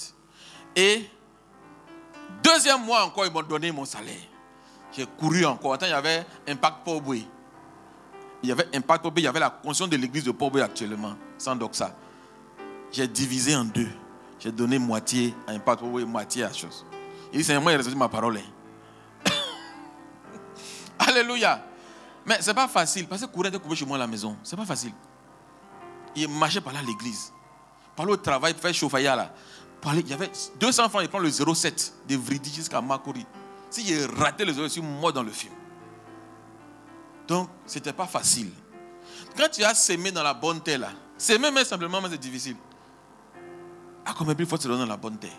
[SPEAKER 1] Et, 2e mois encore, ils m'ont donné mon salaire. J'ai couru encore. Attends, il y avait Impact Port-Boué. Il y avait Impact Port-Boué, il y avait la conscience de l'église de Port-Boué actuellement, sans doxa. J'ai divisé en 2. J'ai donné moitié à Impact Port-Boué, moitié à chose. Il dit, Seigneur, moi, il a respecté ma parole. Alléluia. Mais ce n'est pas facile. Parce que courir de couper chez moi à la maison, ce n'est pas facile. Il marchait par là à l'église. Par là au travail, faire chauffer là. Il y avait 200 francs, il prend le 0,7 de Vridi jusqu'à Makori. Si j'ai raté le 0, je suis mort dans le film. Donc, ce n'était pas facile. Quand tu as sémé dans la bonne terre, là, s'aimer mais simplement, mais c'est difficile. Ah, combien plus il faut se donner dans la bonne terre.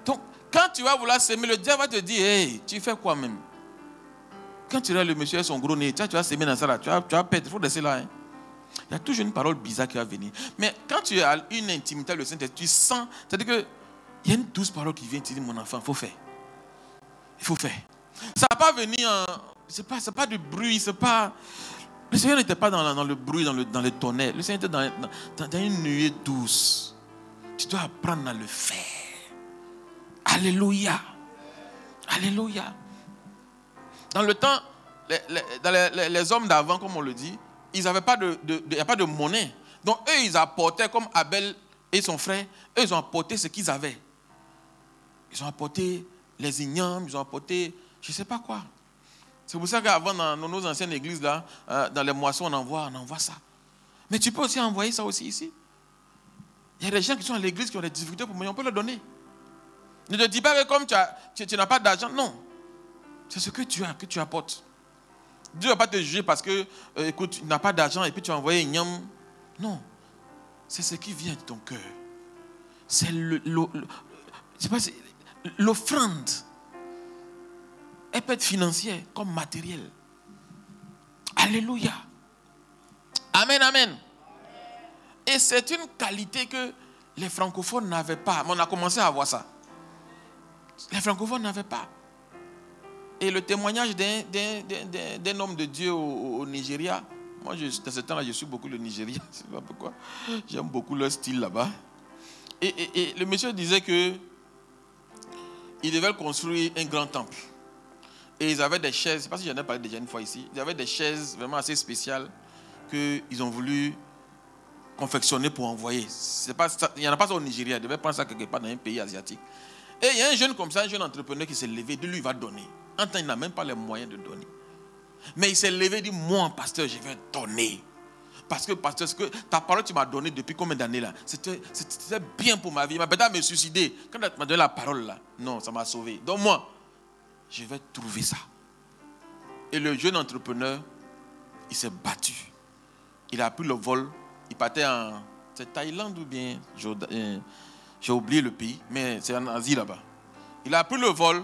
[SPEAKER 1] Donc, quand tu vas vouloir s'aimer, le diable va te dire, hey, tu fais quoi même? Quand tu regardes le monsieur avec son gros nez, tu vas s'aimer dans ça là, tu vas perdre, il faut laisser là. Hein. Il y a toujours une parole bizarre qui va venir. Mais quand tu as une intimité avec le Saint-Esprit, tu sens, c'est-à-dire qu'il y a une douce parole qui vient te dire, mon enfant, il faut faire. Il faut faire. Ça ne va pas venir en... C'est pas du bruit, c'est pas... Le Seigneur n'était pas dans le bruit, dans le tonnerre. Le Seigneur était dans une nuée douce. Tu dois apprendre à le faire. Alléluia. Alléluia. Dans le temps, les hommes d'avant, comme on le dit, ils n'avaient pas y a pas de monnaie. Donc eux, ils apportaient, comme Abel et son frère, eux, ils ont apporté ce qu'ils avaient. Ils ont apporté les ignames, ils ont apporté, je ne sais pas quoi. C'est pour ça qu'avant, dans nos anciennes églises, là, dans les moissons, on envoie ça. Mais tu peux aussi envoyer ça aussi ici. Il y a des gens qui sont à l'église qui ont des difficultés pour moi, on peut leur donner. Ne te dis pas que comme tu n'as pas d'argent, non. C'est ce que tu as, que tu apportes. Dieu ne va pas te juger parce que, écoute, tu n'as pas d'argent et puis tu as envoyé une yam. Non. C'est ce qui vient de ton cœur. C'est l'offrande. Elle peut être financière comme matérielle. Alléluia. Amen, amen. Et c'est une qualité que les francophones n'avaient pas. Mais on a commencé à voir ça. Les francophones n'avaient pas. Et le témoignage d'un homme de Dieu au Nigeria, moi, dans ce temps-là, je suis beaucoup le Nigeria. Je ne sais pas pourquoi. J'aime beaucoup leur style là-bas. Et le monsieur disait que ils devaient construire un grand temple. Et ils avaient des chaises, je ne sais pas si j'en ai parlé déjà une fois ici, ils avaient des chaises vraiment assez spéciales qu'ils ont voulu confectionner pour envoyer. Il n'y en a pas ça au Nigeria, ils devaient prendre ça quelque part dans un pays asiatique. Et il y a un jeune comme ça, un jeune entrepreneur qui s'est levé, de lui il va donner. En temps, il n'a même pas les moyens de donner. Mais il s'est levé et dit, moi, pasteur, je vais donner. Parce que ta parole tu m'as donné depuis combien d'années là, c'était bien pour ma vie. Ma peut-être me suicider. Quand tu m'as donné la parole là, non, ça m'a sauvé. Donc moi, je vais trouver ça. Et le jeune entrepreneur, il s'est battu. Il a pris le vol. Il partait en Thaïlande ou bien j'ai oublié le pays, mais c'est en Asie là-bas. Il a pris le vol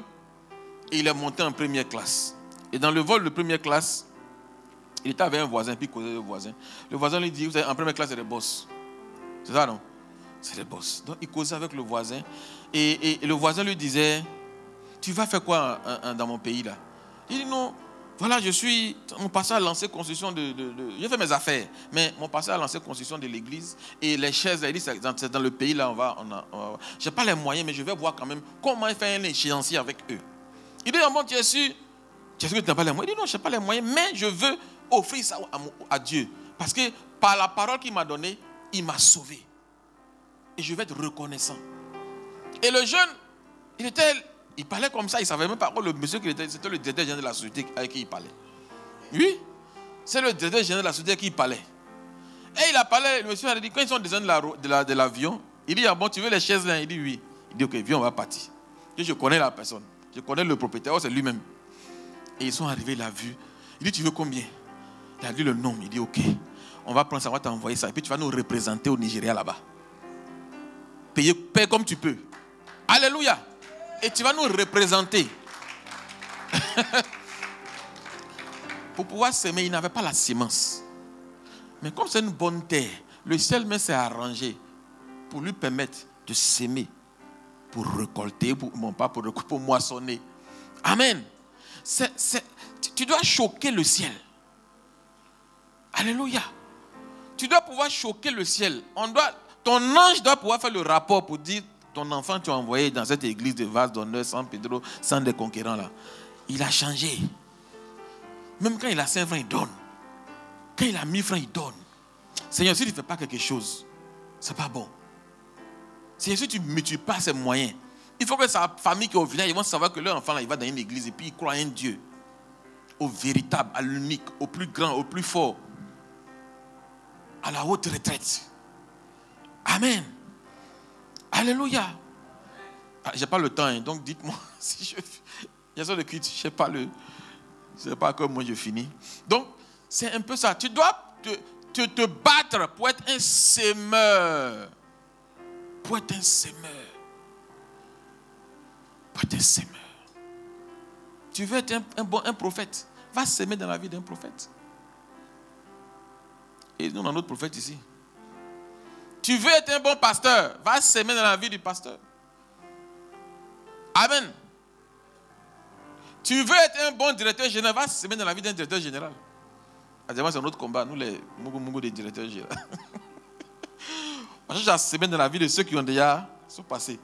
[SPEAKER 1] et il est monté en première classe. Et dans le vol de première classe, il était avec un voisin, puis il causait avec le voisin. Le voisin lui dit, vous savez, en première classe, c'est des boss. C'est ça, non? C'est des boss. Donc il causait avec le voisin. Et le voisin lui disait, tu vas faire quoi dans mon pays là? Il dit non. Voilà, mon pasteur a lancé construction j'ai fait mes affaires, mais mon pasteur a lancé construction de l'église et les chaises, il dit, c'est dans le pays là, je n'ai pas les moyens, mais je vais voir quand même comment faire un échéancier avec eux. Il dit, bon, tu es sûr que tu n'as pas les moyens? Il dit, non, je n'ai pas les moyens, mais je veux offrir ça à Dieu. Parce que par la parole qu'il m'a donnée, il m'a sauvé. Et je vais être reconnaissant. Et le jeune, il parlait comme ça, il ne savait même pas. Le monsieur c'était le directeur général de la société avec qui il parlait. Oui, c'est le directeur général de la société avec qui il parlait. Et il a parlé, le monsieur a dit, quand ils sont descendus de l'avion, il dit, ah bon, tu veux les chaises là? Il dit oui. Il dit, ok, viens, on va partir. Et je connais la personne, je connais le propriétaire, c'est lui-même. Et ils sont arrivés, il a vu. Il dit, tu veux combien? Il a dit le nom, il dit, ok, on va prendre ça, on va t'envoyer ça. Et puis tu vas nous représenter au Nigeria là-bas. Paye comme tu peux. Alléluia. Et tu vas nous représenter. Pour pouvoir s'aimer, il n'avait pas la sémence. Mais comme c'est une bonne terre, le ciel même s'est arrangé pour lui permettre de s'aimer, pour récolter, pour moissonner. Amen. Tu dois choquer le ciel. Alléluia. Tu dois pouvoir choquer le ciel. Ton ange doit pouvoir faire le rapport pour dire, ton enfant, tu as envoyé dans cette église de vase d'honneur, San Pedro, sans des conquérants là. Il a changé. Même quand il a 5 francs, il donne. Quand il a 1000 francs, il donne. Seigneur, si tu ne fais pas quelque chose, ce n'est pas bon. Seigneur, si tu ne multiplies pas ses moyens, il faut que sa famille qui est au village, ils vont savoir que leur enfant là, il va dans une église et puis il croit en un Dieu. Au véritable, à l'unique, au plus grand, au plus fort. À la haute retraite. Amen. Alléluia. Je n'ai pas le temps, hein, donc dites-moi si je... Il y a ça de culte, je ne sais pas comment je finis. Donc, c'est un peu ça. Tu dois te battre pour être un sémeur. Pour être un sémeur. Pour être un sémeur. Tu veux être un prophète. Va s'aimer dans la vie d'un prophète. Et nous, on a notre prophète ici. Tu veux être un bon pasteur, va s'aimer dans la vie du pasteur. Amen. Tu veux être un bon directeur général, va s'aimer dans la vie d'un directeur général. C'est notre combat, nous les mougou des directeurs généraux. On cherche à s'aimer dans la vie de ceux qui ont déjà sont passés.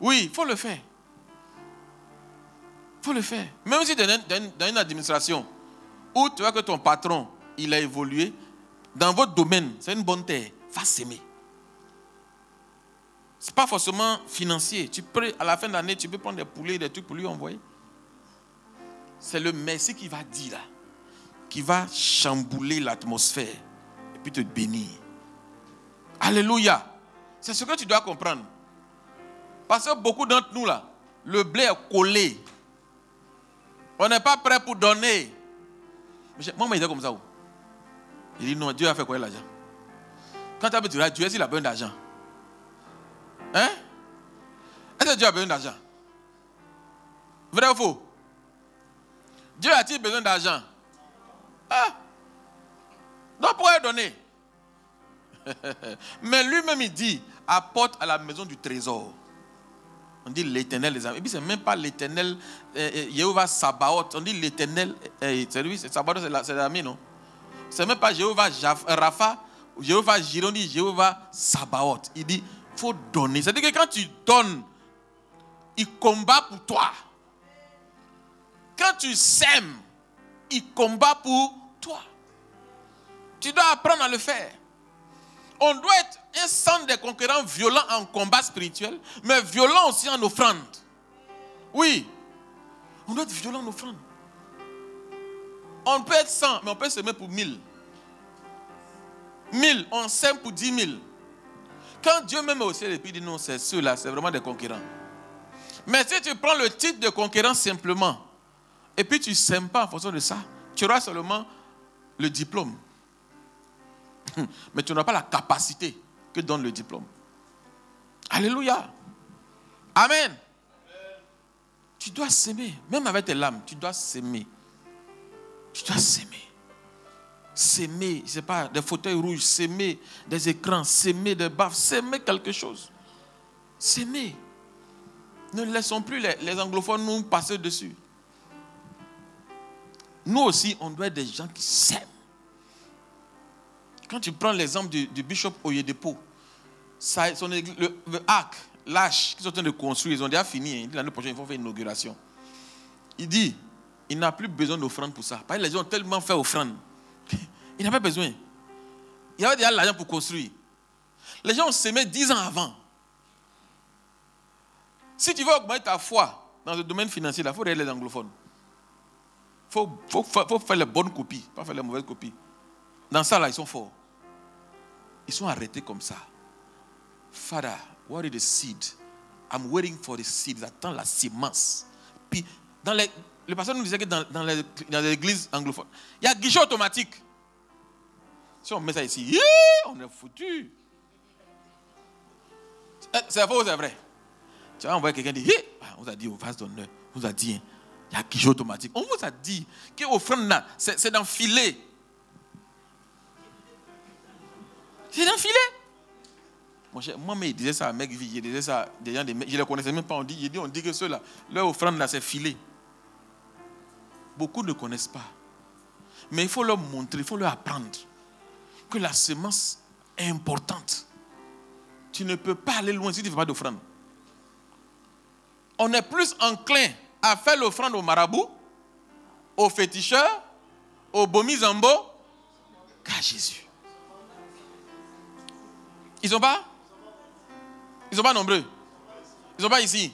[SPEAKER 1] Oui, il faut le faire. Il faut le faire. Même si dans une administration où tu vois que ton patron, il a évolué, dans votre domaine, c'est une bonne terre. Va s'aimer. Ce n'est pas forcément financier. À la fin de l'année, tu peux prendre des poulets, des trucs pour lui envoyer. C'est le merci qui va dire là, qui va chambouler l'atmosphère et puis te bénir. Alléluia. C'est ce que tu dois comprendre. Parce que beaucoup d'entre nous là, le blé est collé. On n'est pas prêt pour donner. Moi, il dit comme ça. Il dit non, Dieu a fait quoi l'argent? Quand tu as besoin de Dieu, est-ce qu'il a besoin d'argent? Hein? Est-ce que Dieu a besoin d'argent? Vrai ou faux? Dieu a-t-il besoin d'argent? Ah! Donc pourquoi donner? Mais lui-même il dit, apporte à la maison du trésor. On dit l'Éternel des armées. Et puis c'est même pas l'Éternel Jéhovah Sabaoth. On dit l'Éternel, c'est lui, Sabaoth c'est l'armée, non? C'est même pas Jéhovah Rapha, Jéhovah Jireh, on dit Jéhovah Sabaoth. Il dit, il faut donner. C'est-à-dire que quand tu donnes, il combat pour toi. Quand tu sèmes, il combat pour toi. Tu dois apprendre à le faire. On doit être un centre des conquérants violent en combat spirituel, mais violent aussi en offrande. Oui. On doit être violent en offrande. On peut être 100, mais on peut s'aimer pour 1000. 1000, on sème pour 10 000. Quand Dieu même au ciel et puis dit non, c'est ceux-là, c'est vraiment des conquérants. Mais si tu prends le titre de conquérant simplement, et puis tu ne sèmes pas en fonction de ça, tu auras seulement le diplôme. Mais tu n'auras pas la capacité que donne le diplôme. Alléluia. Amen. Tu dois s'aimer. Même avec tes lames, tu dois s'aimer. Tu dois s'aimer. S'aimer, je ne sais pas, des fauteuils rouges, s'aimer, des écrans, s'aimer des baffes, s'aimer quelque chose. S'aimer. Ne laissons plus les anglophones nous passer dessus. Nous aussi, on doit être des gens qui s'aiment. Quand tu prends l'exemple du bishop Oyedepo, le arc, l'arche qu'ils sont en train de construire, ils ont déjà fini. L'année prochaine, ils vont faire une inauguration. Il dit, il n'a plus besoin d'offrande pour ça. Parce que les gens ont tellement fait offrande. Il n'a pas besoin. Il y avait déjà l'argent pour construire. Les gens ont s'aimé 10 ans avant. Si tu veux augmenter ta foi dans le domaine financier, il faut regarder les anglophones. Il faut faire les bonnes copies, pas faire les mauvaises copies. Dans ça, là, ils sont forts. Ils sont arrêtés comme ça. Father, what is the seed? I'm waiting for the seed. J'attends la sémence. Puis, le pasteur nous disait que dans les églises anglophones, il y a guichet automatique. Si on met ça ici, on est foutu. C'est faux ou c'est vrai? Tu vas envoyer quelqu'un dire, on vous a dit au vase d'honneur, on vous a dit, il y a guichet automatique. On vous a dit qu'offrande là, c'est d'enfiler. C'est d'enfiler. Moi, mais il disait ça à mec, il disait ça, des gens, je ne les connaissais même pas, on dit que ceux-là, leur offrande là, c'est filé. Beaucoup ne connaissent pas. Mais il faut leur montrer, il faut leur apprendre que la semence est importante. Tu ne peux pas aller loin si tu ne fais pas d'offrande. On est plus enclin à faire l'offrande au marabout, aux féticheurs, aux bomi-zambo qu'à Jésus. Ils sont pas? Ils sont pas nombreux? Ils sont pas ici?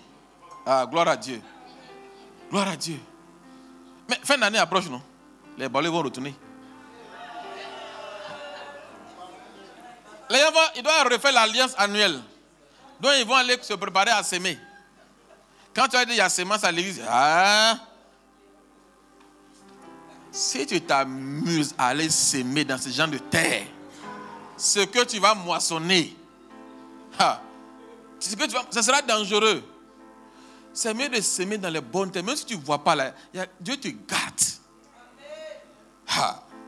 [SPEAKER 1] Ah, gloire à Dieu. Gloire à Dieu. Mais fin d'année approche, non? Les balais vont retourner. Les enfants, ils doivent refaire l'alliance annuelle. Donc ils vont aller se préparer à s'aimer. Quand tu as dit il y a sémence à l'église, si tu t'amuses à aller s'aimer dans ce genre de terre, ce que tu vas moissonner, ce sera dangereux. C'est mieux de s'aimer dans les bonnes terres. Même si tu ne vois pas là, Dieu te garde.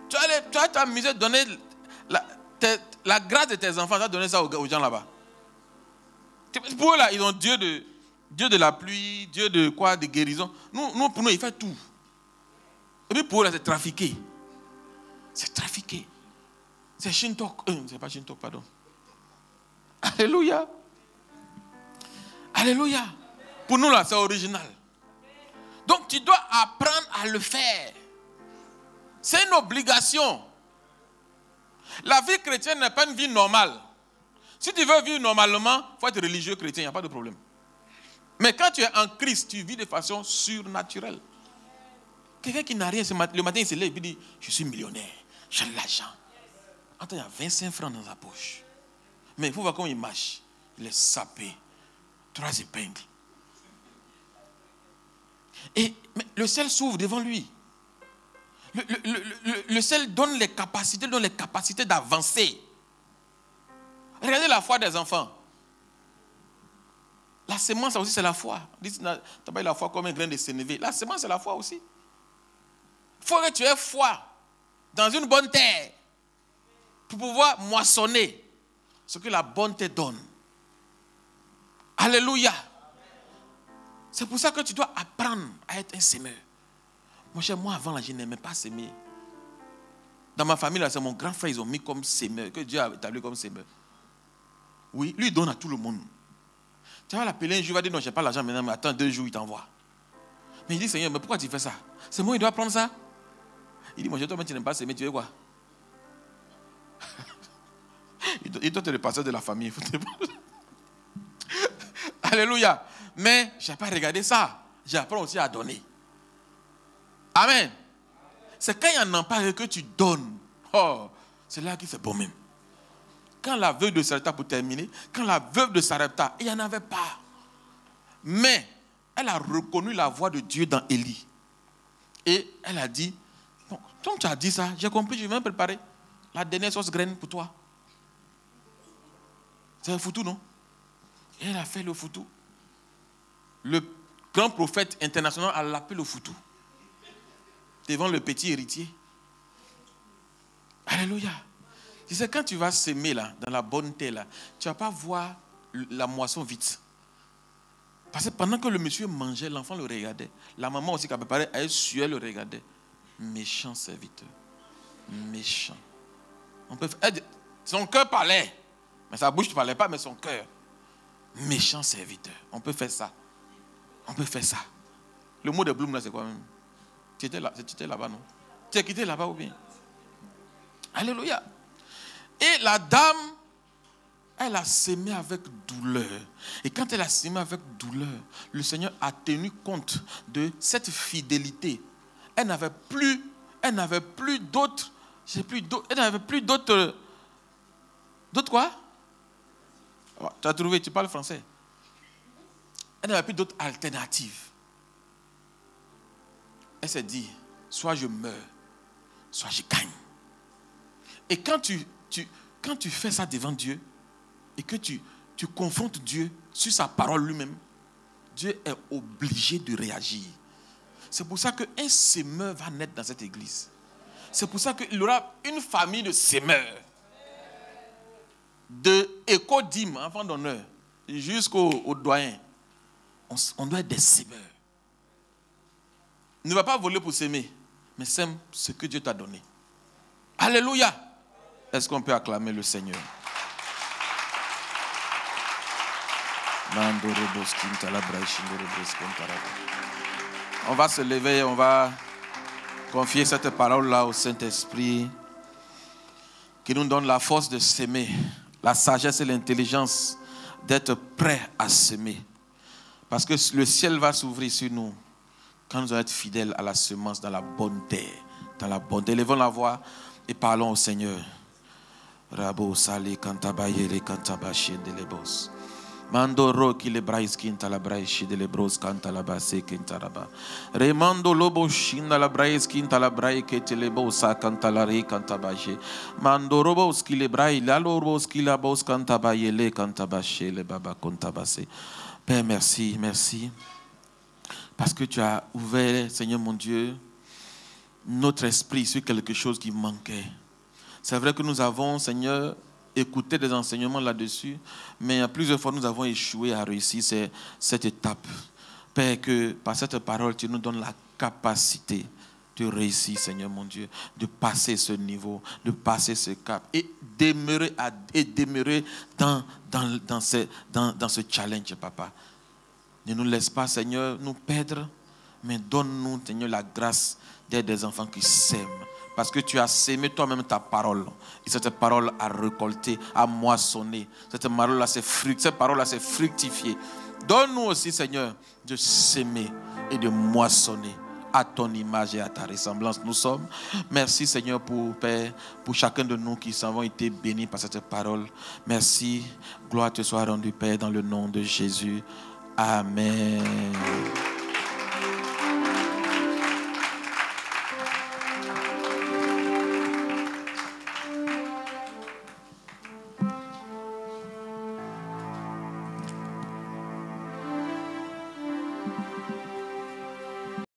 [SPEAKER 1] Tu vas t'amuser à donner la grâce de tes enfants, tu vas donner ça aux gens là-bas. Pour eux là, ils ont Dieu de la pluie, Dieu de quoi, de guérison. Nous, pour nous, il fait tout. Et puis pour eux là, c'est trafiqué. C'est trafiqué. C'est Shintok. C'est pas Shintok, pardon. Alléluia. Alléluia. Pour nous là, c'est original. Donc tu dois apprendre à le faire. C'est une obligation. La vie chrétienne n'est pas une vie normale. Si tu veux vivre normalement, il faut être religieux chrétien, il n'y a pas de problème. Mais quand tu es en Christ, tu vis de façon surnaturelle. Quelqu'un qui n'a rien, le matin il se lève et dit, je suis millionnaire, j'ai de l'argent. Attends, il y a 25 francs dans sa poche. Mais il faut voir comment il marche. Il est sapé. 3 épingles. Mais le ciel s'ouvre devant lui. Le ciel donne les capacités d'avancer. Regardez la foi des enfants. La semence aussi, c'est la foi. Tu n'as pas eu la foi comme un grain de sénévé. La semence, c'est la foi aussi. Il faut que tu aies foi dans une bonne terre pour pouvoir moissonner ce que la bonne terre donne. Alléluia. C'est pour ça que tu dois apprendre à être un semeur. Mon cher, moi avant, là, je n'aimais pas s'aimer. Dans ma famille, là, c'est mon grand frère, ils ont mis comme semeur, que Dieu a établi comme semeur. Oui, lui, il donne à tout le monde. Tu vas l'appeler un jour, il va dire non, je n'ai pas l'argent maintenant, mais attends 2 jours, il t'envoie. Mais il dit, Seigneur, mais pourquoi tu fais ça? C'est moi, il doit prendre ça. Il dit, moi, toi, tu n'aimes pas s'aimer, tu veux quoi? Il doit être le pasteur de la famille. Alléluia. Mais je n'ai pas regardé ça. J'apprends aussi à donner. Amen. C'est quand il n'y en a pas que tu donnes. Oh, c'est là qu'il fait bon même. quand la veuve de Sarepta, pour terminer, quand la veuve de Sarepta, il n'y en avait pas. Mais elle a reconnu la voix de Dieu dans Élie. Et elle a dit, bon, comme tu as dit ça, j'ai compris, je vais me préparer la dernière sauce graine pour toi. C'est un foutu, non? Et elle a fait le foutu. Le grand prophète international a l'appelé le foutu. Devant le petit héritier. Alléluia. Tu sais, quand tu vas s'aimer là, dans la bonne terre là, tu ne vas pas voir la moisson vite. Parce que pendant que le monsieur mangeait, l'enfant le regardait. La maman aussi qui a préparé, elle suait, le regardait. Méchant serviteur. Méchant. On peut faire, son cœur parlait. Mais sa bouche ne parlait pas, mais son cœur. Méchant serviteur. On peut faire ça. On peut faire ça. Le mot de Bloom là, c'est quoi même? Tu étais là-bas, non? Tu es quitté là-bas ou bien? Alléluia. Et la dame, elle a sémé avec douleur. Et quand elle a sémé avec douleur, le Seigneur a tenu compte de cette fidélité. Elle n'avait plus d'autres. Elle n'avait plus d'autres. D'autres quoi? Tu as trouvé, tu parles français. Elle n'avait plus d'autres alternatives. Elle s'est dit, soit je meurs, soit je gagne. Et quand tu fais ça devant Dieu, et que tu confrontes Dieu sur sa parole lui-même, Dieu est obligé de réagir. C'est pour ça qu'un sémeur va naître dans cette église. C'est pour ça qu'il y aura une famille de sémeurs. De éco-dîmes, enfants d'honneur, jusqu'au doyen. On doit être des sémeurs. Ne va pas voler pour s'aimer, mais sème ce que Dieu t'a donné. Alléluia. Est-ce qu'on peut acclamer le Seigneur? On va se lever, on va confier cette parole-là au Saint-Esprit qui nous donne la force de s'aimer, la sagesse et l'intelligence d'être prêt à s'aimer. Parce que le ciel va s'ouvrir sur nous quand nous allons être fidèles à la semence dans la bonne terre. Dans la bonne terre. Élevons la voix et parlons au Seigneur. Rabo sali kantabaye le kantabashi de lebos. Mandoro ki le braïs kinta la braïchi de lebros kanta la base kinta la ba. Remando lobo shinda la braïs kinta la braï ke te lebosa kanta la re kanta baje. Mandoro bos ki le braï la lobos ki la bos kanta baye le kanta bache le baba kanta base. Père, merci, merci. Parce que tu as ouvert, Seigneur mon Dieu, notre esprit sur quelque chose qui manquait. C'est vrai que nous avons, Seigneur, écouté des enseignements là-dessus, mais plusieurs fois nous avons échoué à réussir cette étape. Père, que par cette parole, tu nous donnes la capacité de réussir, Seigneur mon Dieu, de passer ce niveau, de passer ce cap et demeurer dans ce challenge, Papa. Ne nous laisse pas, Seigneur, nous perdre, mais donne-nous, Seigneur, la grâce d'être des enfants qui s'aiment. Parce que tu as sémé toi-même ta parole. Et cette parole a récolté, a moissonné. Cette parole-là s'est fructifiée. Donne-nous aussi, Seigneur, de s'aimer et de moissonner à ton image et à ta ressemblance. Nous sommes. Merci, Seigneur, Père, pour chacun de nous qui avons été bénis par cette parole. Merci. Gloire te soit rendue, Père, dans le nom de Jésus. Amen.